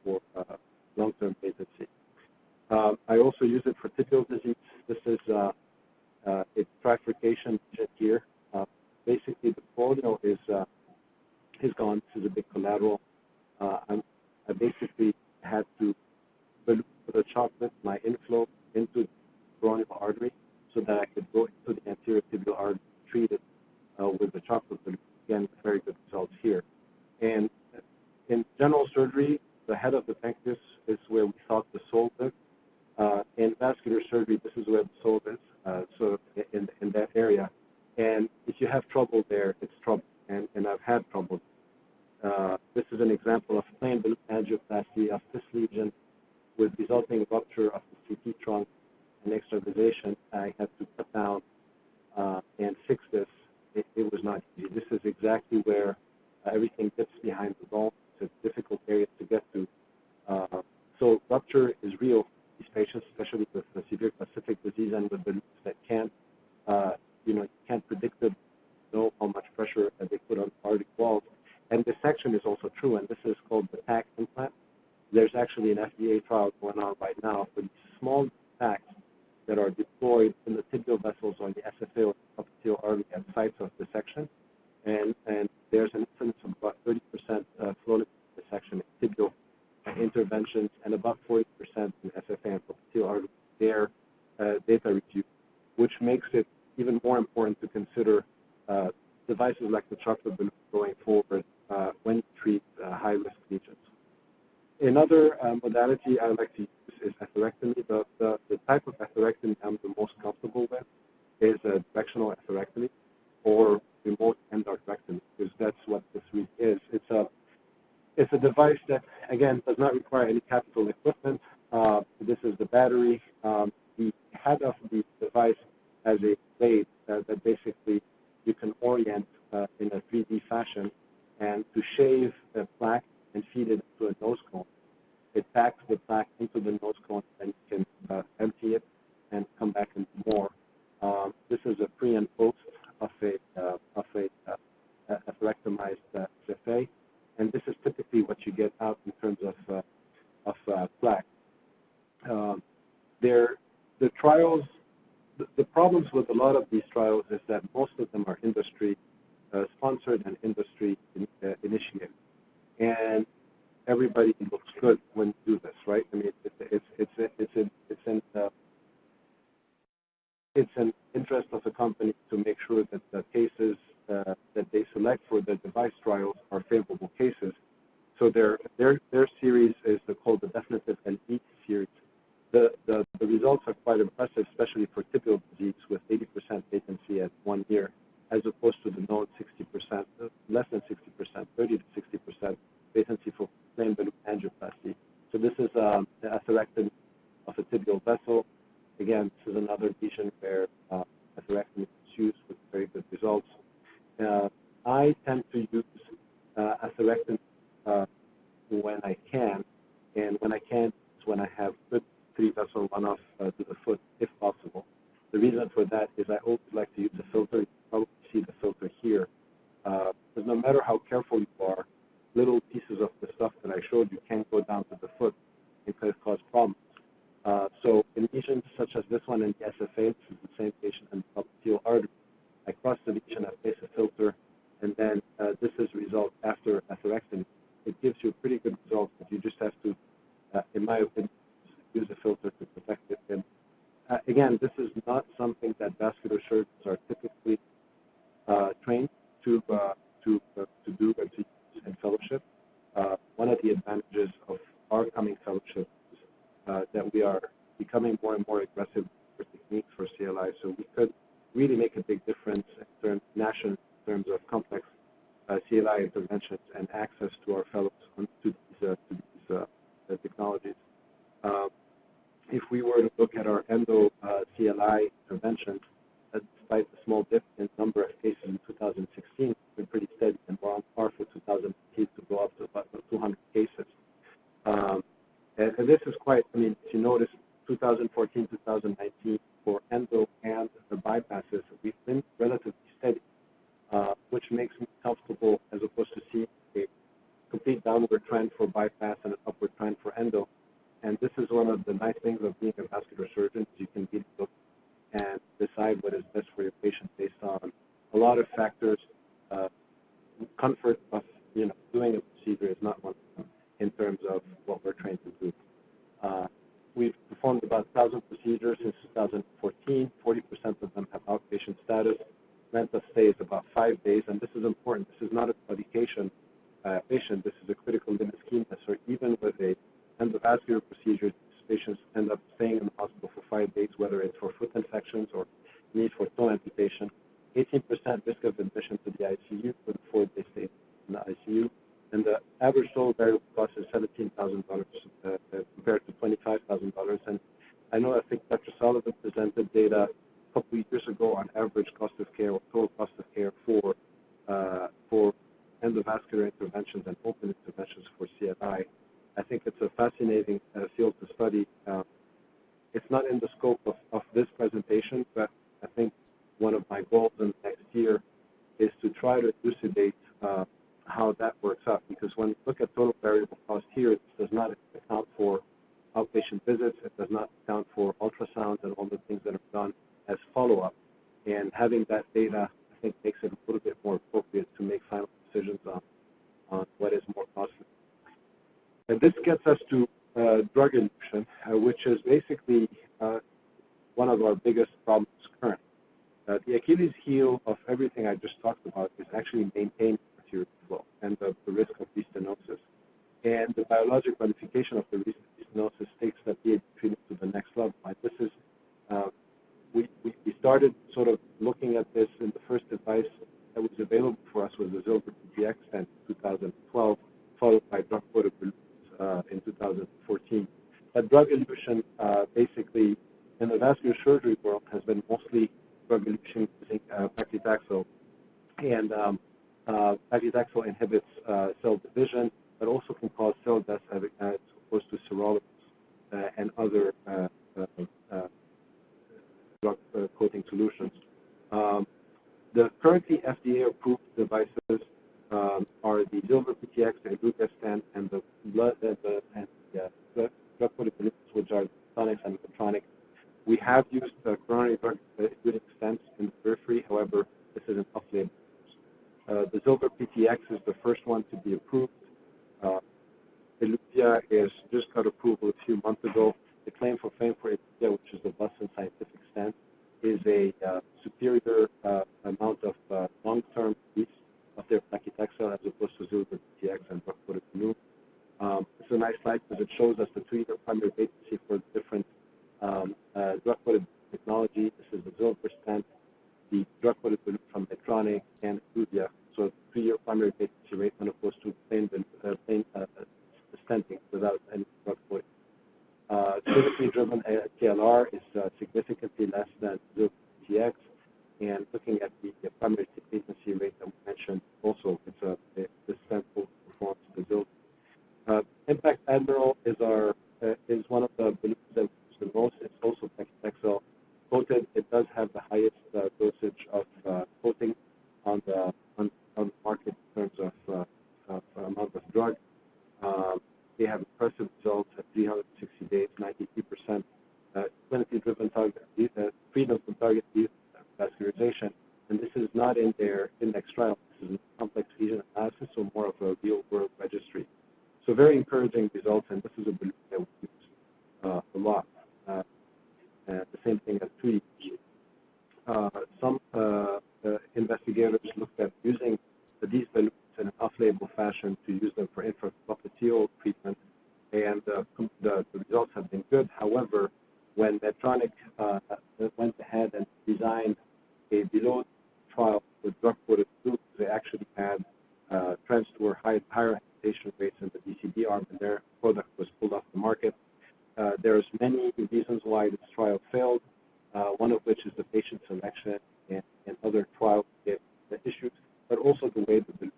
for long-term patency. I also use it for tibial disease. This is a trifurcation lesion here. Basically, the corneal is gone. This is a big collateral. I basically had to balloon the chocolate, my inflow into the coronal artery so that I could go into the anterior tibial artery, treat it with the chocolate balloon. Again, very good results here. And in general surgery, the head of the pancreas is where we thought the soul lived. In vascular surgery, this is where the soul is, so in that area. And if you have trouble there, it's trouble, and I've had trouble. This is an example of plain balloon angioplasty of this lesion with resulting rupture of the CT trunk and extravasation. I had to cut down and fix this. It was not easy. This is exactly where everything dips behind the bone. It's a difficult area to get to. So rupture is real for these patients, especially with severe calcific disease and with balloons that can't, pressure that they put on aortic walls. And dissection is also true, and this is called the PACT implant. There's actually an FDA trial going on right now for these small PACTs that are deployed in the tibial vessels on the SFA or popliteal artery at sites of dissection. And there's an incidence of about 30% flow dissection in tibial interventions and about 40% in SFA and popliteal artery. Their data review, which makes it even more important to consider devices like the chocolate balloon going forward when you treat high-risk lesions. Another modality I like to use is atherectomy. The type of atherectomy I'm the most comfortable with is a directional atherectomy or remote endarterectomy, because that's what this really is. It's a device that, again, does not require any capital equipment. This is the battery. The head of the device has a blade that basically you can orient in a 3D fashion, and to shave a plaque and feed it into a nose cone. It packs the plaque into the nose cone, and you can empty it and come back and do more. This is a pre and post of a atherectomized SFA, and this is typically what you get out in terms of plaque. The trials, the problems with a lot of these trials is that most of them are industry sponsored and industry initiated, and everybody looks good when you do this, right? I mean, it's an interest of the company to make sure that the cases that they select for the device trials are favorable cases. So their series is called the definitive elite series. The results are quite impressive, especially for tibial disease with 80% latency at 1 year, as opposed to the known 60%, less than 60%, 30 to 60% latency for plain balloon angioplasty. So this is an atherectomy of a tibial vessel. Again, this is another lesion where atherectomy is used with very good results. I tend to use atherectomy when I can, and when I can't is when I have good 3-vessel runoff to the foot, if possible. The reason for that is I always like to use a filter. You can probably see the filter here. Because no matter how careful you are, little pieces of the stuff that I showed you can go down to the foot and could cause problems. So in lesions such as this one in the SFA, this is the same patient in the popliteal artery. I cross the lesion, I place a filter, and then this is result after atherectomy. It gives you a pretty good result, but you just have to, in my opinion, use a filter to protect it. And again, this is not something that vascular surgeons are typically trained to do and to use in fellowship. One of the advantages of our coming fellowship is that we are becoming more and more aggressive for techniques for CLI, so we could really make a big difference nationally in terms of complex CLI interventions and access to our fellows to these technologies. If we were to look at our endo CLI interventions, despite the small dip in number of cases in 2016, it's been pretty steady, and we're on par for 2018 to go up to about 200 cases. And this is quite, I mean, if you notice, 2014, 2019, for endo and the bypasses, we've been relatively steady, which makes me comfortable as opposed to seeing a complete downward trend for bypass and an upward trend for endo. And this is one of the nice things of being a vascular surgeon, is you can really look and decide what is best for your patient based on a lot of factors. Comfort of doing a procedure is not one of them in terms of what we're trained to do. We've performed about 1,000 procedures since 2014. 40% of them have outpatient status. Length of stay is about 5 days, and this is important. This is not a medication patient. This is a critical limb ischemia. So even with a endovascular procedure, these patients end up staying in the hospital for 5 days, whether it's for foot infections or need for toe amputation. 18% risk of admission to the ICU for the 4-day stay in the ICU. And the average total variable cost is $17,000 compared to $25,000. And I think Dr. Sullivan presented data a couple of years ago on average cost of care or total cost of care for endovascular interventions and open interventions for CLI. I think it's a fascinating field to study. It's not in the scope of this presentation, but I think one of my goals in the next year is to try to elucidate how that works out, because when we look at total variable cost here, it does not account for outpatient visits, it does not account for ultrasounds and all the things that are done as follow-up. And having that data, I think, makes it a little bit more appropriate to make final decisions on what is more costly. And this gets us to drug elution, which is basically one of our biggest problems currently. The Achilles heel of everything I just talked about is actually maintaining arterial flow and the risk of restenosis. And the biologic modification of the restenosis takes the PAD treatment to the next level. And this is, we started sort of looking at this, in the first device that was available for us was the Zilver PTX stent in 2012, followed by drug-coated balloons in 2014. That drug elution, basically, in the vascular surgery world, has been mostly drug elution using paclitaxel. And paclitaxel inhibits cell division, but also can cause cell death as opposed to sirolimus and other drug coating solutions. The currently FDA-approved devices are the Zilver PTX, the Elution stent, and the drug-coated balloons, which are tonics and Medtronic. We have used coronary drug-eluting stents in the periphery. However, this is an off-label. The Zilver PTX is the first one to be approved. Elution is just got approval a few months ago. The claim for fame for Elution, which is the Boston Scientific stent, is a superior amount of long-term release of their paclitaxel as opposed to Zilver PTX and drug-coated balloon. It's a nice slide because it shows us the 3-year primary patency for the different drug-coated technology. This is the Zilver stent, the drug-coated balloon from Medtronic, and Elution. So 3-year primary patency rate, as opposed to plain stenting without any drug coating. Clinically driven TLR is significantly less than Zilver PTX, and looking at the primary patency rate that we mentioned, also it's the stent performs the Zilver. IN.PACT Admiral is one of the balloons that we use the most. It's also paclitaxel coated. It does have the highest dosage of coating on the market in terms of amount of drug. They have impressive results at 360 days, 93% clinically driven target freedom from target vascularization. And this is not in their index trial. This is a complex lesion analysis, so more of a real-world registry. So very encouraging results, and this is a balloon that we use a lot. The same thing as 2D. Some investigators looked at using these balloons in an off-label fashion to use them for intrapopliteal treatment, and the results have been good. However, when Medtronic went ahead and designed a below trial with drug-coated balloons, they actually had trends toward higher amputation rates in the DCB arm, and their product was pulled off the market. There's many reasons why this trial failed, one of which is the patient selection and other trial issues, but also the way the balloon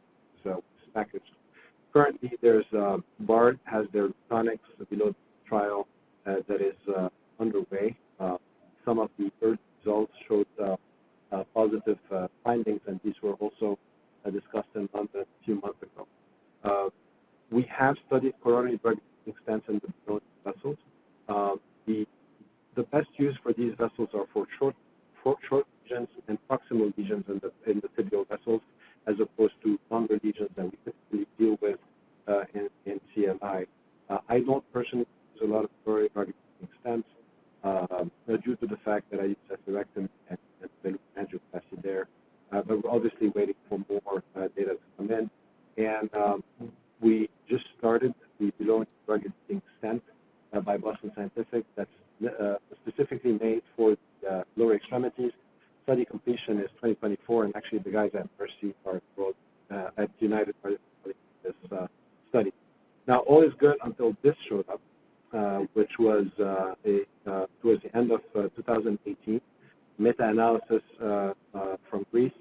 is packaged. Currently, there's BARD has their tonics below trial that is underway. Some of the early results showed positive findings, and these were also discussed in London a few months ago. We have studied coronary drug stents in the below vessels. The best use for these vessels are for short lesions and proximal lesions in the tibial vessels, as opposed to longer lesions that we typically deal with in CLI. I don't personally use a lot of coronary drug stents due to the fact that I use atherectomy and angioplasty there. But we're obviously waiting for more data to come in. And we just started the below drug stent by Boston Scientific that's specifically made for the lower extremities. Study completion is 2024, and actually the guys at Mercy are at United are this study. Now, all is good until this showed up, which was towards the end of 2018, meta-analysis from Greece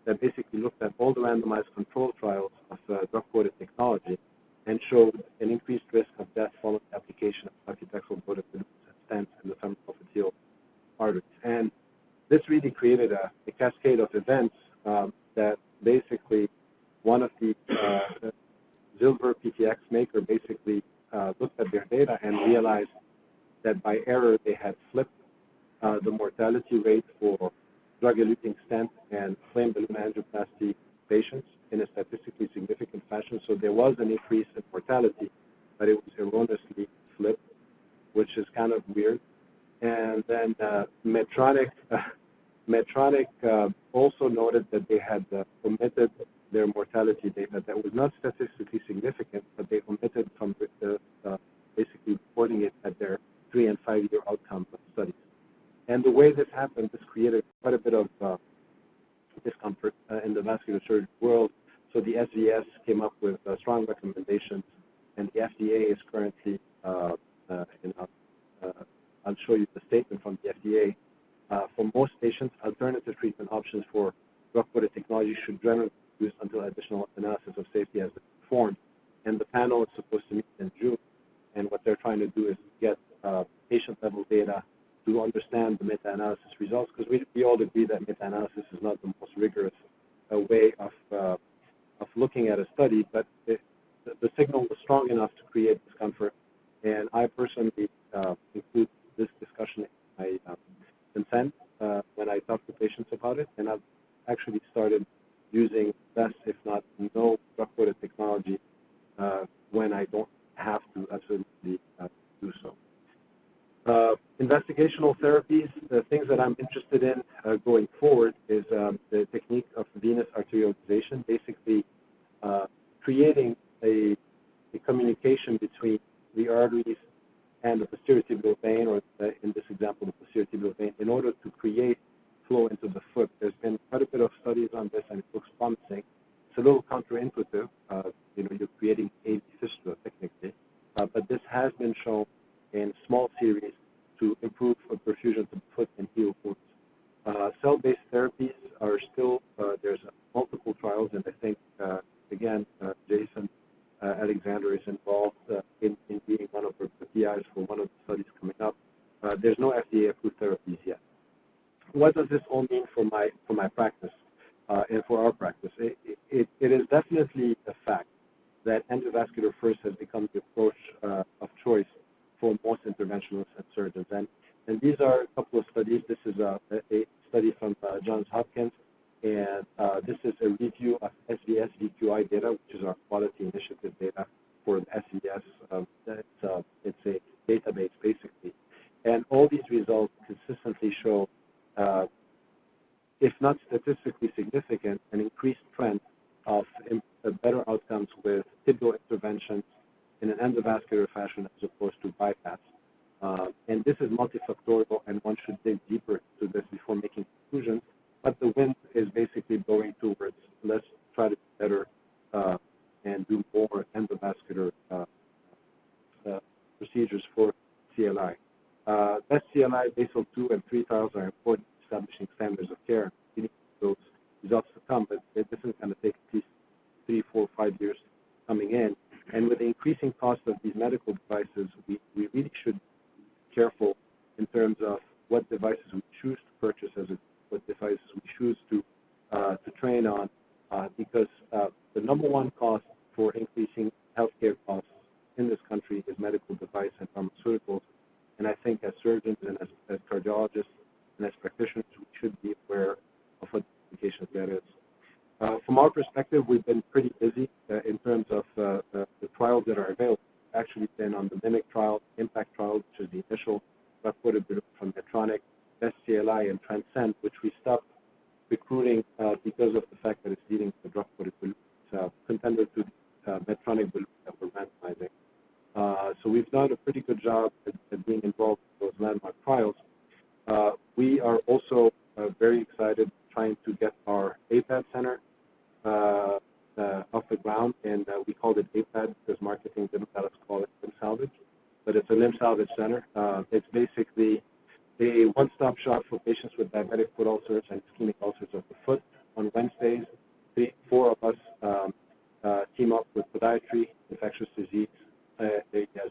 that basically looked at all the randomized control trials of drug-coated technology and showed an increased risk of death following application of paclitaxel-coated stents in the femoral popliteal arteries. And this really created a cascade of events that basically one of the Zilver PTX maker basically looked at their data and realized that by error they had flipped the mortality rate for drug-eluting stent and flame balloon angioplasty patients in a statistically significant fashion. So there was an increase in mortality, but it was erroneously flipped, which is kind of weird. And then Medtronic also noted that they had omitted their mortality data that was not statistically significant, but they omitted from basically reporting it at their 3- and 5-year outcome studies. And the way this happened, this created quite a bit of discomfort in the vascular surgery world. So the SVS came up with strong recommendations, and the FDA is currently, I'll show you the statement from the FDA. For most patients, alternative treatment options for drug-coated technology should generally be used until additional analysis of safety has been performed. And the panel is supposed to meet in June, and what they're trying to do is get patient-level data to understand the meta-analysis results, because we all agree that meta-analysis is not the most rigorous way of looking at a study, but the signal was strong enough to create discomfort, and I personally include this discussion in my consent when I talk to patients about it, and I've actually started using less, if not no, drug-coated technology when I don't have to absolutely do so. Investigational therapies, the things that I'm interested in going forward is the technique of venous arterialization, basically creating a communication between the arteries and the posterior tibial vein, or in this example, the posterior tibial vein, in order to create flow into the foot. There's been quite a bit of studies on this, and it looks promising. It's a little counterintuitive. You're creating AV fistula technically, but this has been shown in small series to improve perfusion to the foot and heal wounds. Cell-based therapies are still, there's multiple trials, and I think, again, Jason Alexander is involved in being one of the PIs for one of the studies coming up. There's no FDA-approved therapies yet. What does this all mean for my practice and for our practice? It is definitely a fact that endovascular first has become the approach of choice for most interventionalists and surgeons. And these are a couple of studies. This is a study from Johns Hopkins, and this is a review of SVS VQI data, which is our quality initiative data for the SVS. It's a database, basically. And all these results consistently show, if not statistically significant, an increased trend of better outcomes with tibial interventions in an endovascular fashion as opposed to bypass. And this is multifactorial, and one should dig deeper into this before making conclusions. But the wind is basically going towards let's try to do better and do more endovascular procedures for CLI. Best CLI, BASIL 2 and 3 trials are important in establishing standards of care. We need those results to come, but this is going to take at least 3, 4, 5 years coming in. And with the increasing cost of these medical devices, we really should be careful in terms of what devices we choose to purchase, what devices we choose to train on, because the number one cost for increasing healthcare costs in this country is medical device and pharmaceuticals. And I think as surgeons and as cardiologists and as practitioners, we should be aware of what the implications that is. From our perspective, we've been pretty busy in terms of the trials that are available. Actually been on the MIMIC trial, IN.PACT trial, which is the initial drug-coated balloon from Medtronic, Best CLI, and Transcend, which we stopped recruiting because of the fact that it's leading to drug-coated balloon. It's contender to the Medtronic balloon that we're randomizing. So we've done a pretty good job at being involved in those landmark trials. We are also very excited trying to get our APAD center off the ground, and we called it APAD because marketing didn't let us call it limb salvage, but it's a limb salvage center. It's basically a one-stop shop for patients with diabetic foot ulcers and ischemic ulcers of the foot. On Wednesdays, 4 of us team up with podiatry, infectious disease,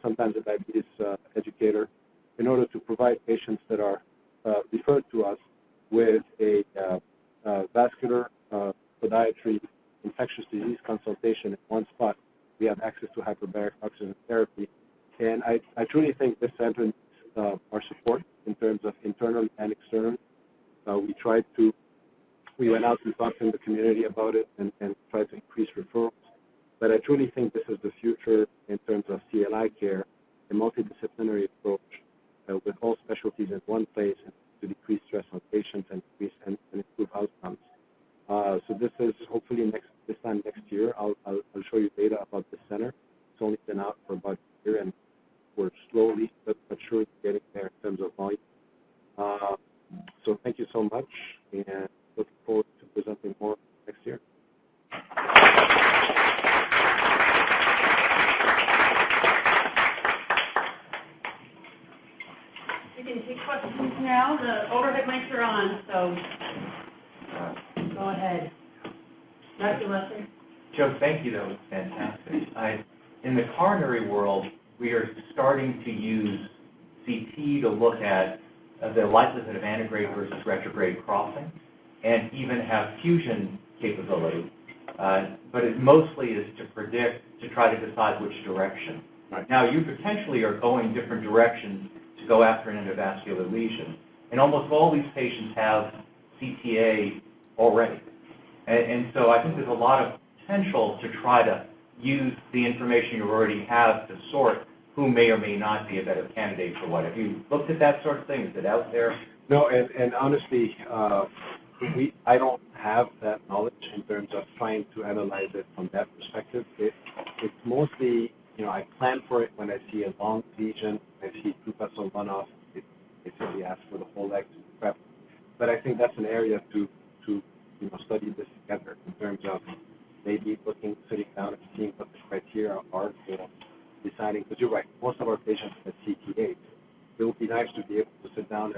sometimes a diabetes educator, in order to provide patients that are referred to us with a vascular podiatry, infectious disease consultation in one spot. We have access to hyperbaric oxygen therapy. And I truly think this center needs our support in terms of internal and external. We went out and talked in the community about it and tried to increase referrals. But I truly think this is the future in terms of CLI care, a multidisciplinary approach with all specialties in one place to decrease stress on patients and improve outcomes. So this is hopefully this time next year. I'll show you data about the center. It's only been out for about a year, and we're slowly but surely getting there in terms of volume. So thank you so much, and looking forward to presenting more next year. We can take questions now. The overhead mics are on, so go ahead. Dr. Leslie? Joe, thank you. That was fantastic. In the coronary world, we are starting to use CT to look at the likelihood of antegrade versus retrograde crossing, and even have fusion capability. But it mostly is to predict, to try to decide which direction. Right. Now, you potentially are going different directions to go after an endovascular lesion. And almost all these patients have CTA already. And so I think there's a lot of potential to try to use the information you already have to sort who may or may not be a better candidate for what. Have you looked at that sort of thing? Is it out there? No, and honestly, I don't have that knowledge in terms of trying to analyze it from that perspective. It's mostly, I plan for it when I see a long lesion, I see two vessel runoff. It basically asks for the whole leg to prep. But I think that's an area to study this together in terms of maybe sitting down and seeing what the criteria are for deciding. Because you're right, most of our patients have CTA. It would be nice to be able to sit down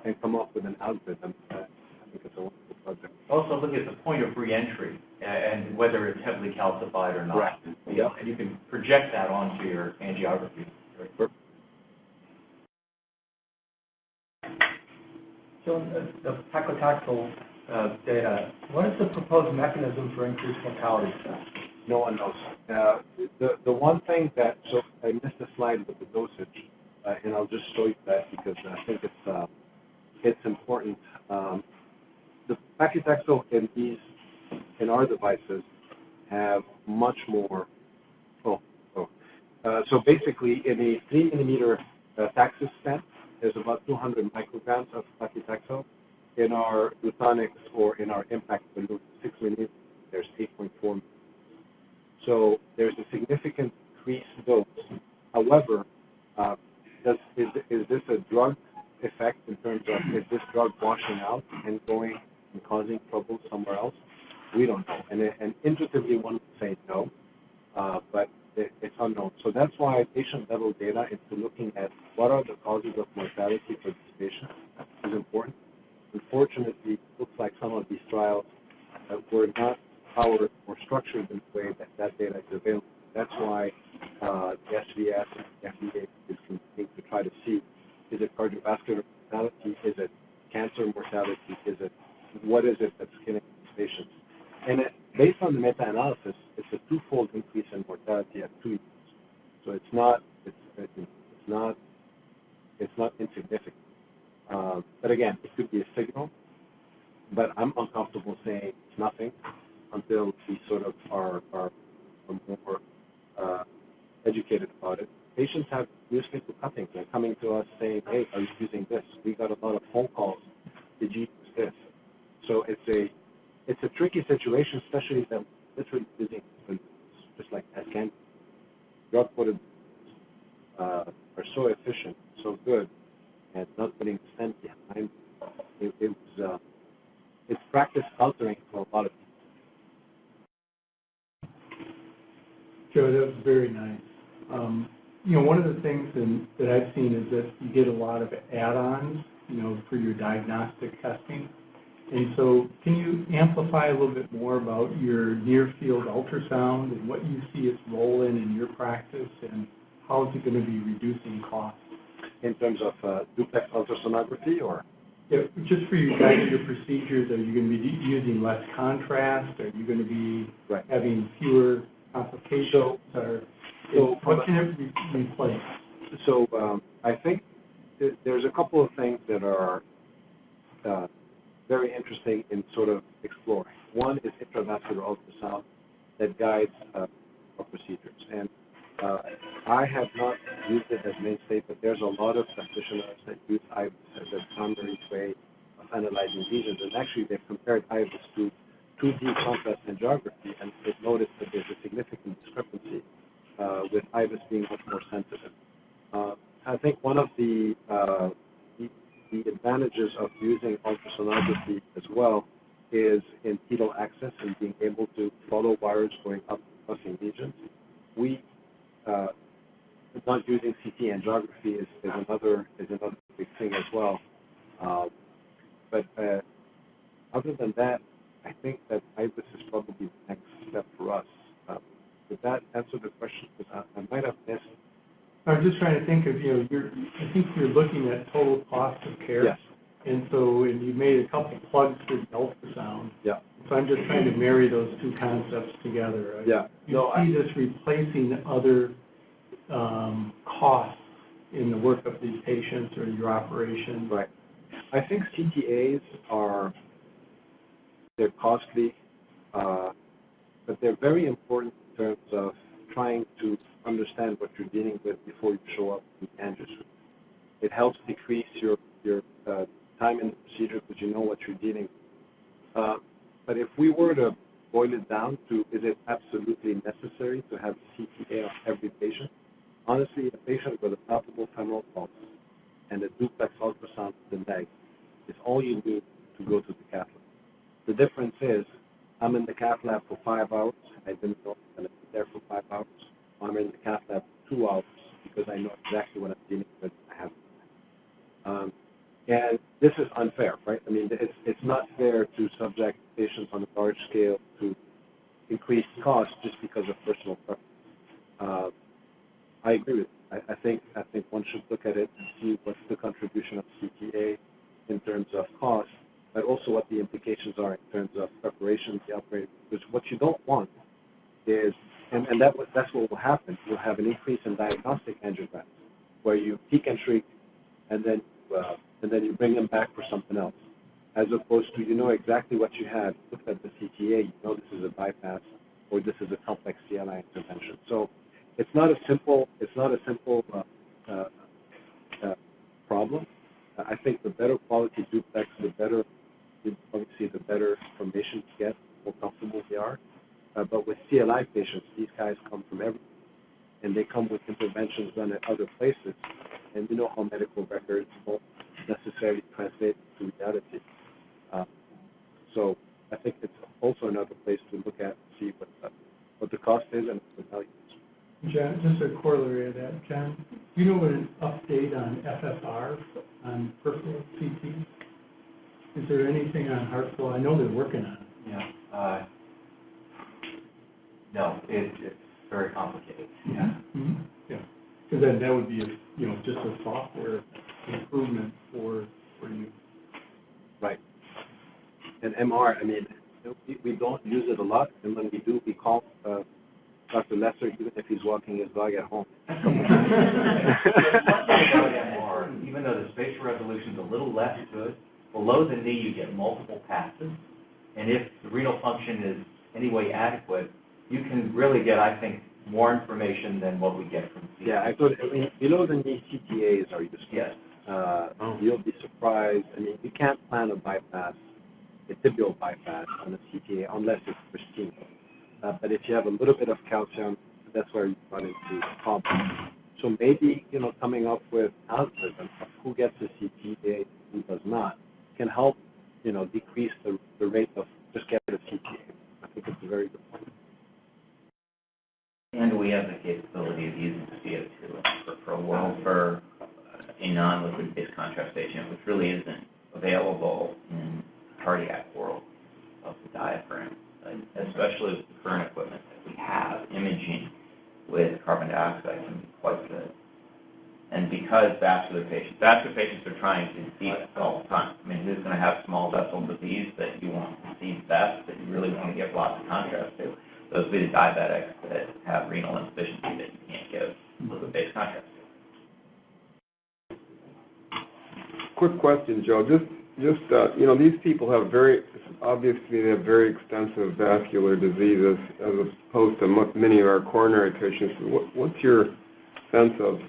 and come up with an algorithm. I think it's a wonderful project. Also look at the point of reentry and whether it's heavily calcified or not. Right. Yep. And you can project that onto your angiography. Perfect. So the paclitaxel data, what is the proposed mechanism for increased mortality? No one knows. The one thing so I missed the slide with the dosage, and I'll just show you that because I think it's important. The paclitaxel in our devices have much more. So basically, in a 3 millimeter Taxus stent, there's about 200 micrograms of paclitaxel. In our Lutonix or in our IN.PACT balloon, 6 millimeters, there's 8.4 millimeters. So there's a significant increased dose. However, is this a drug effect in terms of is this drug washing out and going and causing trouble somewhere else? We don't know. And intuitively one would say no, but it's unknown. So that's why patient-level data into looking at what are the causes of mortality for these patients is important. Unfortunately, it looks like some of these trials were not powered or structured in a way that data is available. That's why the SVS and the FDA is continuing to try to see, is it cardiovascular mortality, is it cancer mortality, what is it that's killing these patients? And based on the meta-analysis, it's a twofold increase in mortality at 2 years. So it's not insignificant. But again, it could be a signal, but I'm uncomfortable saying it's nothing until we sort of are more educated about it. Patients have newspaper cuttings. They're coming to us saying, hey, are you using this? We got a lot of phone calls. Did you use this? So it's a tricky situation, especially them literally using just like as can drug-coated are so efficient, so good, and not putting stent behind. It's practice altering for a lot of people. Joe, that was very nice. One of the things that I've seen is that you get a lot of add-ons, for your diagnostic testing. And so can you amplify a little bit more about your near-field ultrasound and what you see its role in your practice, and how is it going to be reducing costs? In terms of duplex ultrasonography, or? Yeah, just for you guys, your procedures, are you going to be using less contrast? Are you going to be having fewer complications? So what can it replace? So I think there's a couple of things that are very interesting in sort of exploring. One is intravascular ultrasound that guides our procedures. And I have not used it as mainstay, but there's a lot of practitioners that use IVUS as a primary way of analyzing lesions. And actually, they've compared IVUS to 2D contrast angiography, and they've noticed that there's a significant discrepancy with IVUS being much more sensitive. I think one of the advantages of using ultrasonography as well is in pedal access and being able to follow wires going up and crossing lesions. We not using CT angiography is another big thing as well. But other than that, I think that IVUS is probably the next step for us. Did that answer the question? Because I might have missed. I'm just trying to think of, I think you're looking at total cost of care. Yes. And so you made a couple plugs for the ultrasound. Yeah. So I'm just trying to marry those two concepts together. Yeah. You see this replacing other costs in the work of these patients or your operation. Right. I think CTAs they're costly, but they're very important in terms of trying to understand what you're dealing with before you show up in Angiosome. It helps decrease your time in the procedure because you know what you're dealing with. But if we were to boil it down to, is it absolutely necessary to have a CTA on every patient? Honestly, a patient with a palpable femoral pulse and a duplex ultrasound of the leg is all you need to go to the cath lab. The difference is, I'm in the cath lab for 5 hours. I didn't know I'm going to be there for 5 hours. I'm in the cath lab for 2 hours because I know exactly what I'm dealing with. I have. And this is unfair, right? I mean, it's not fair to subject patients on a large scale to increased costs just because of personal preference. I agree with you. I think one should look at it and see what's the contribution of CTA in terms of cost, but also what the implications are in terms of preparation, the upgrade. Because what you don't want is, and that's what will happen. You'll have an increase in diagnostic angiograms, where you peak and shrink, and then you bring them back for something else, as opposed to you know exactly what you have. Look at the CTA, you know this is a bypass, or this is a complex CLI intervention. So it's not a simple problem. I think the better quality duplex, the better, obviously the better information you get, the more comfortable they are. But with CLI patients, these guys come from everywhere, and they come with interventions done at other places, and you know how medical records won't necessarily translate to reality. So I think it's also another place to look at and see what the cost is and what the value is. John, just a corollary of that, John, do you know what an update on FFR on peripheral CT? Is there anything on heart flow? I know they're working on it. Yeah. No, it's very complicated. Yeah. Mm-hmm. Yeah. Because then that would be just a software improvement for you. Right. And MR, I mean, we don't use it a lot, and when we do, we call Dr. Lesser, even if he's walking his dog at home. Even though the spatial resolution is a little less good, below the knee you get multiple passes, and if the renal function is anyway adequate, you can really get, I think, more information than what we get from CT. Yeah, I mean, below the knee CTAs are useful. Yes. You'll be surprised. I mean, you can't plan a bypass, a tibial bypass on a CTA unless it's pristine. But if you have a little bit of calcium, that's where you run into problems. So maybe, coming up with algorithm of who gets a CTA and who does not can help, decrease the rate of just getting a CTA. I think it's a very good point. And we have the capability of using CO2 for a non-liquid based contrast agent, which really isn't available in the cardiac world of the diaphragm, especially with the current equipment that we have. Imaging with carbon dioxide can be quite good. And because vascular patients are trying to see this all the time. I mean, who's going to have small vessel disease that you want to see best, that you really want to give lots of contrast to? Those would be the diabetics that have renal insufficiency that you can't give fluid-based contrast to. Quick question, Joe. You know, these people have obviously they have very extensive vascular diseases as opposed to many of our coronary patients. What's your sense of,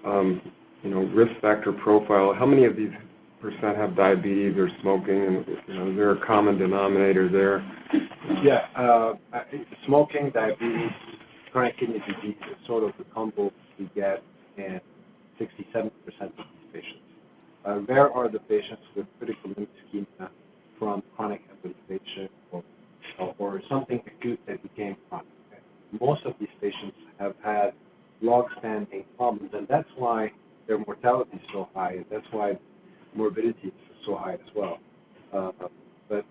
you know, risk factor profile? How many of these percent have diabetes or smoking, and you know, is there a common denominator there? Yeah, smoking, diabetes, chronic kidney disease is sort of the combo we get in 67% of these patients. Rare are the patients with critical limb ischemia from chronic embolization or something acute that became chronic. Most of these patients have had long-standing problems, and that's why their mortality is so high, and that's why morbidity is so high as well. But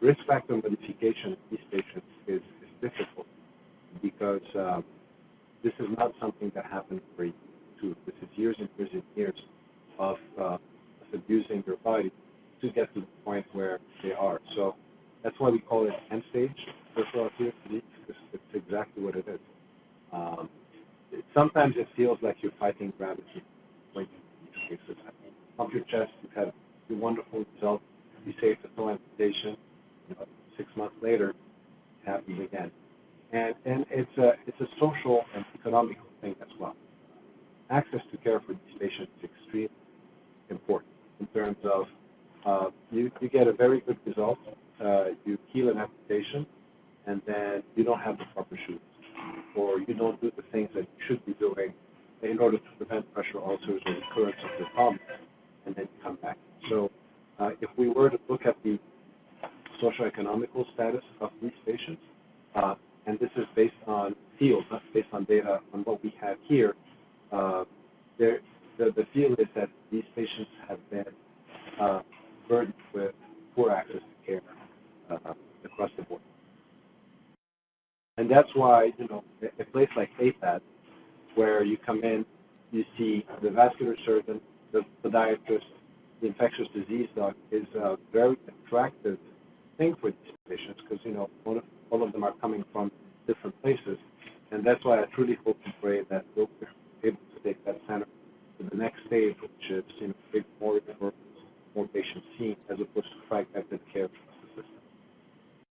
risk factor modification in these patients is difficult because this is not something that happened for you. This is years and years and years of abusing your body to get to the point where they are. So that's why we call it end-stage peripheral arterial disease, because it's exactly what it is. Sometimes it feels like you're fighting gravity when you do these cases. I mean, pump your chest, you've had a wonderful result, you say it's a toe amputation, you know, 6 months later, it happens again. And it's a social and economical thing as well. Access to care for these patients is extremely important in terms of you get a very good result, you heal an amputation, and then you don't have the proper shoes, or you don't do the things that you should be doing in order to prevent pressure ulcers or recurrence of your problems, and then you come back. So if we were to look at the socioeconomical status of these patients, and this is based on field, not based on data on what we have here, the feel is that these patients have been burdened with poor access to care across the board. And that's why, you know, a place like APAT, where you come in, you see the vascular surgeon, the podiatrist, the infectious disease doc, is a very attractive thing for these patients because, you know, all of them are coming from different places. And that's why I truly hope and pray that we'll be able to take that center to the next stage, which is, you know, more referrals, more patients seen, as opposed to fragmented care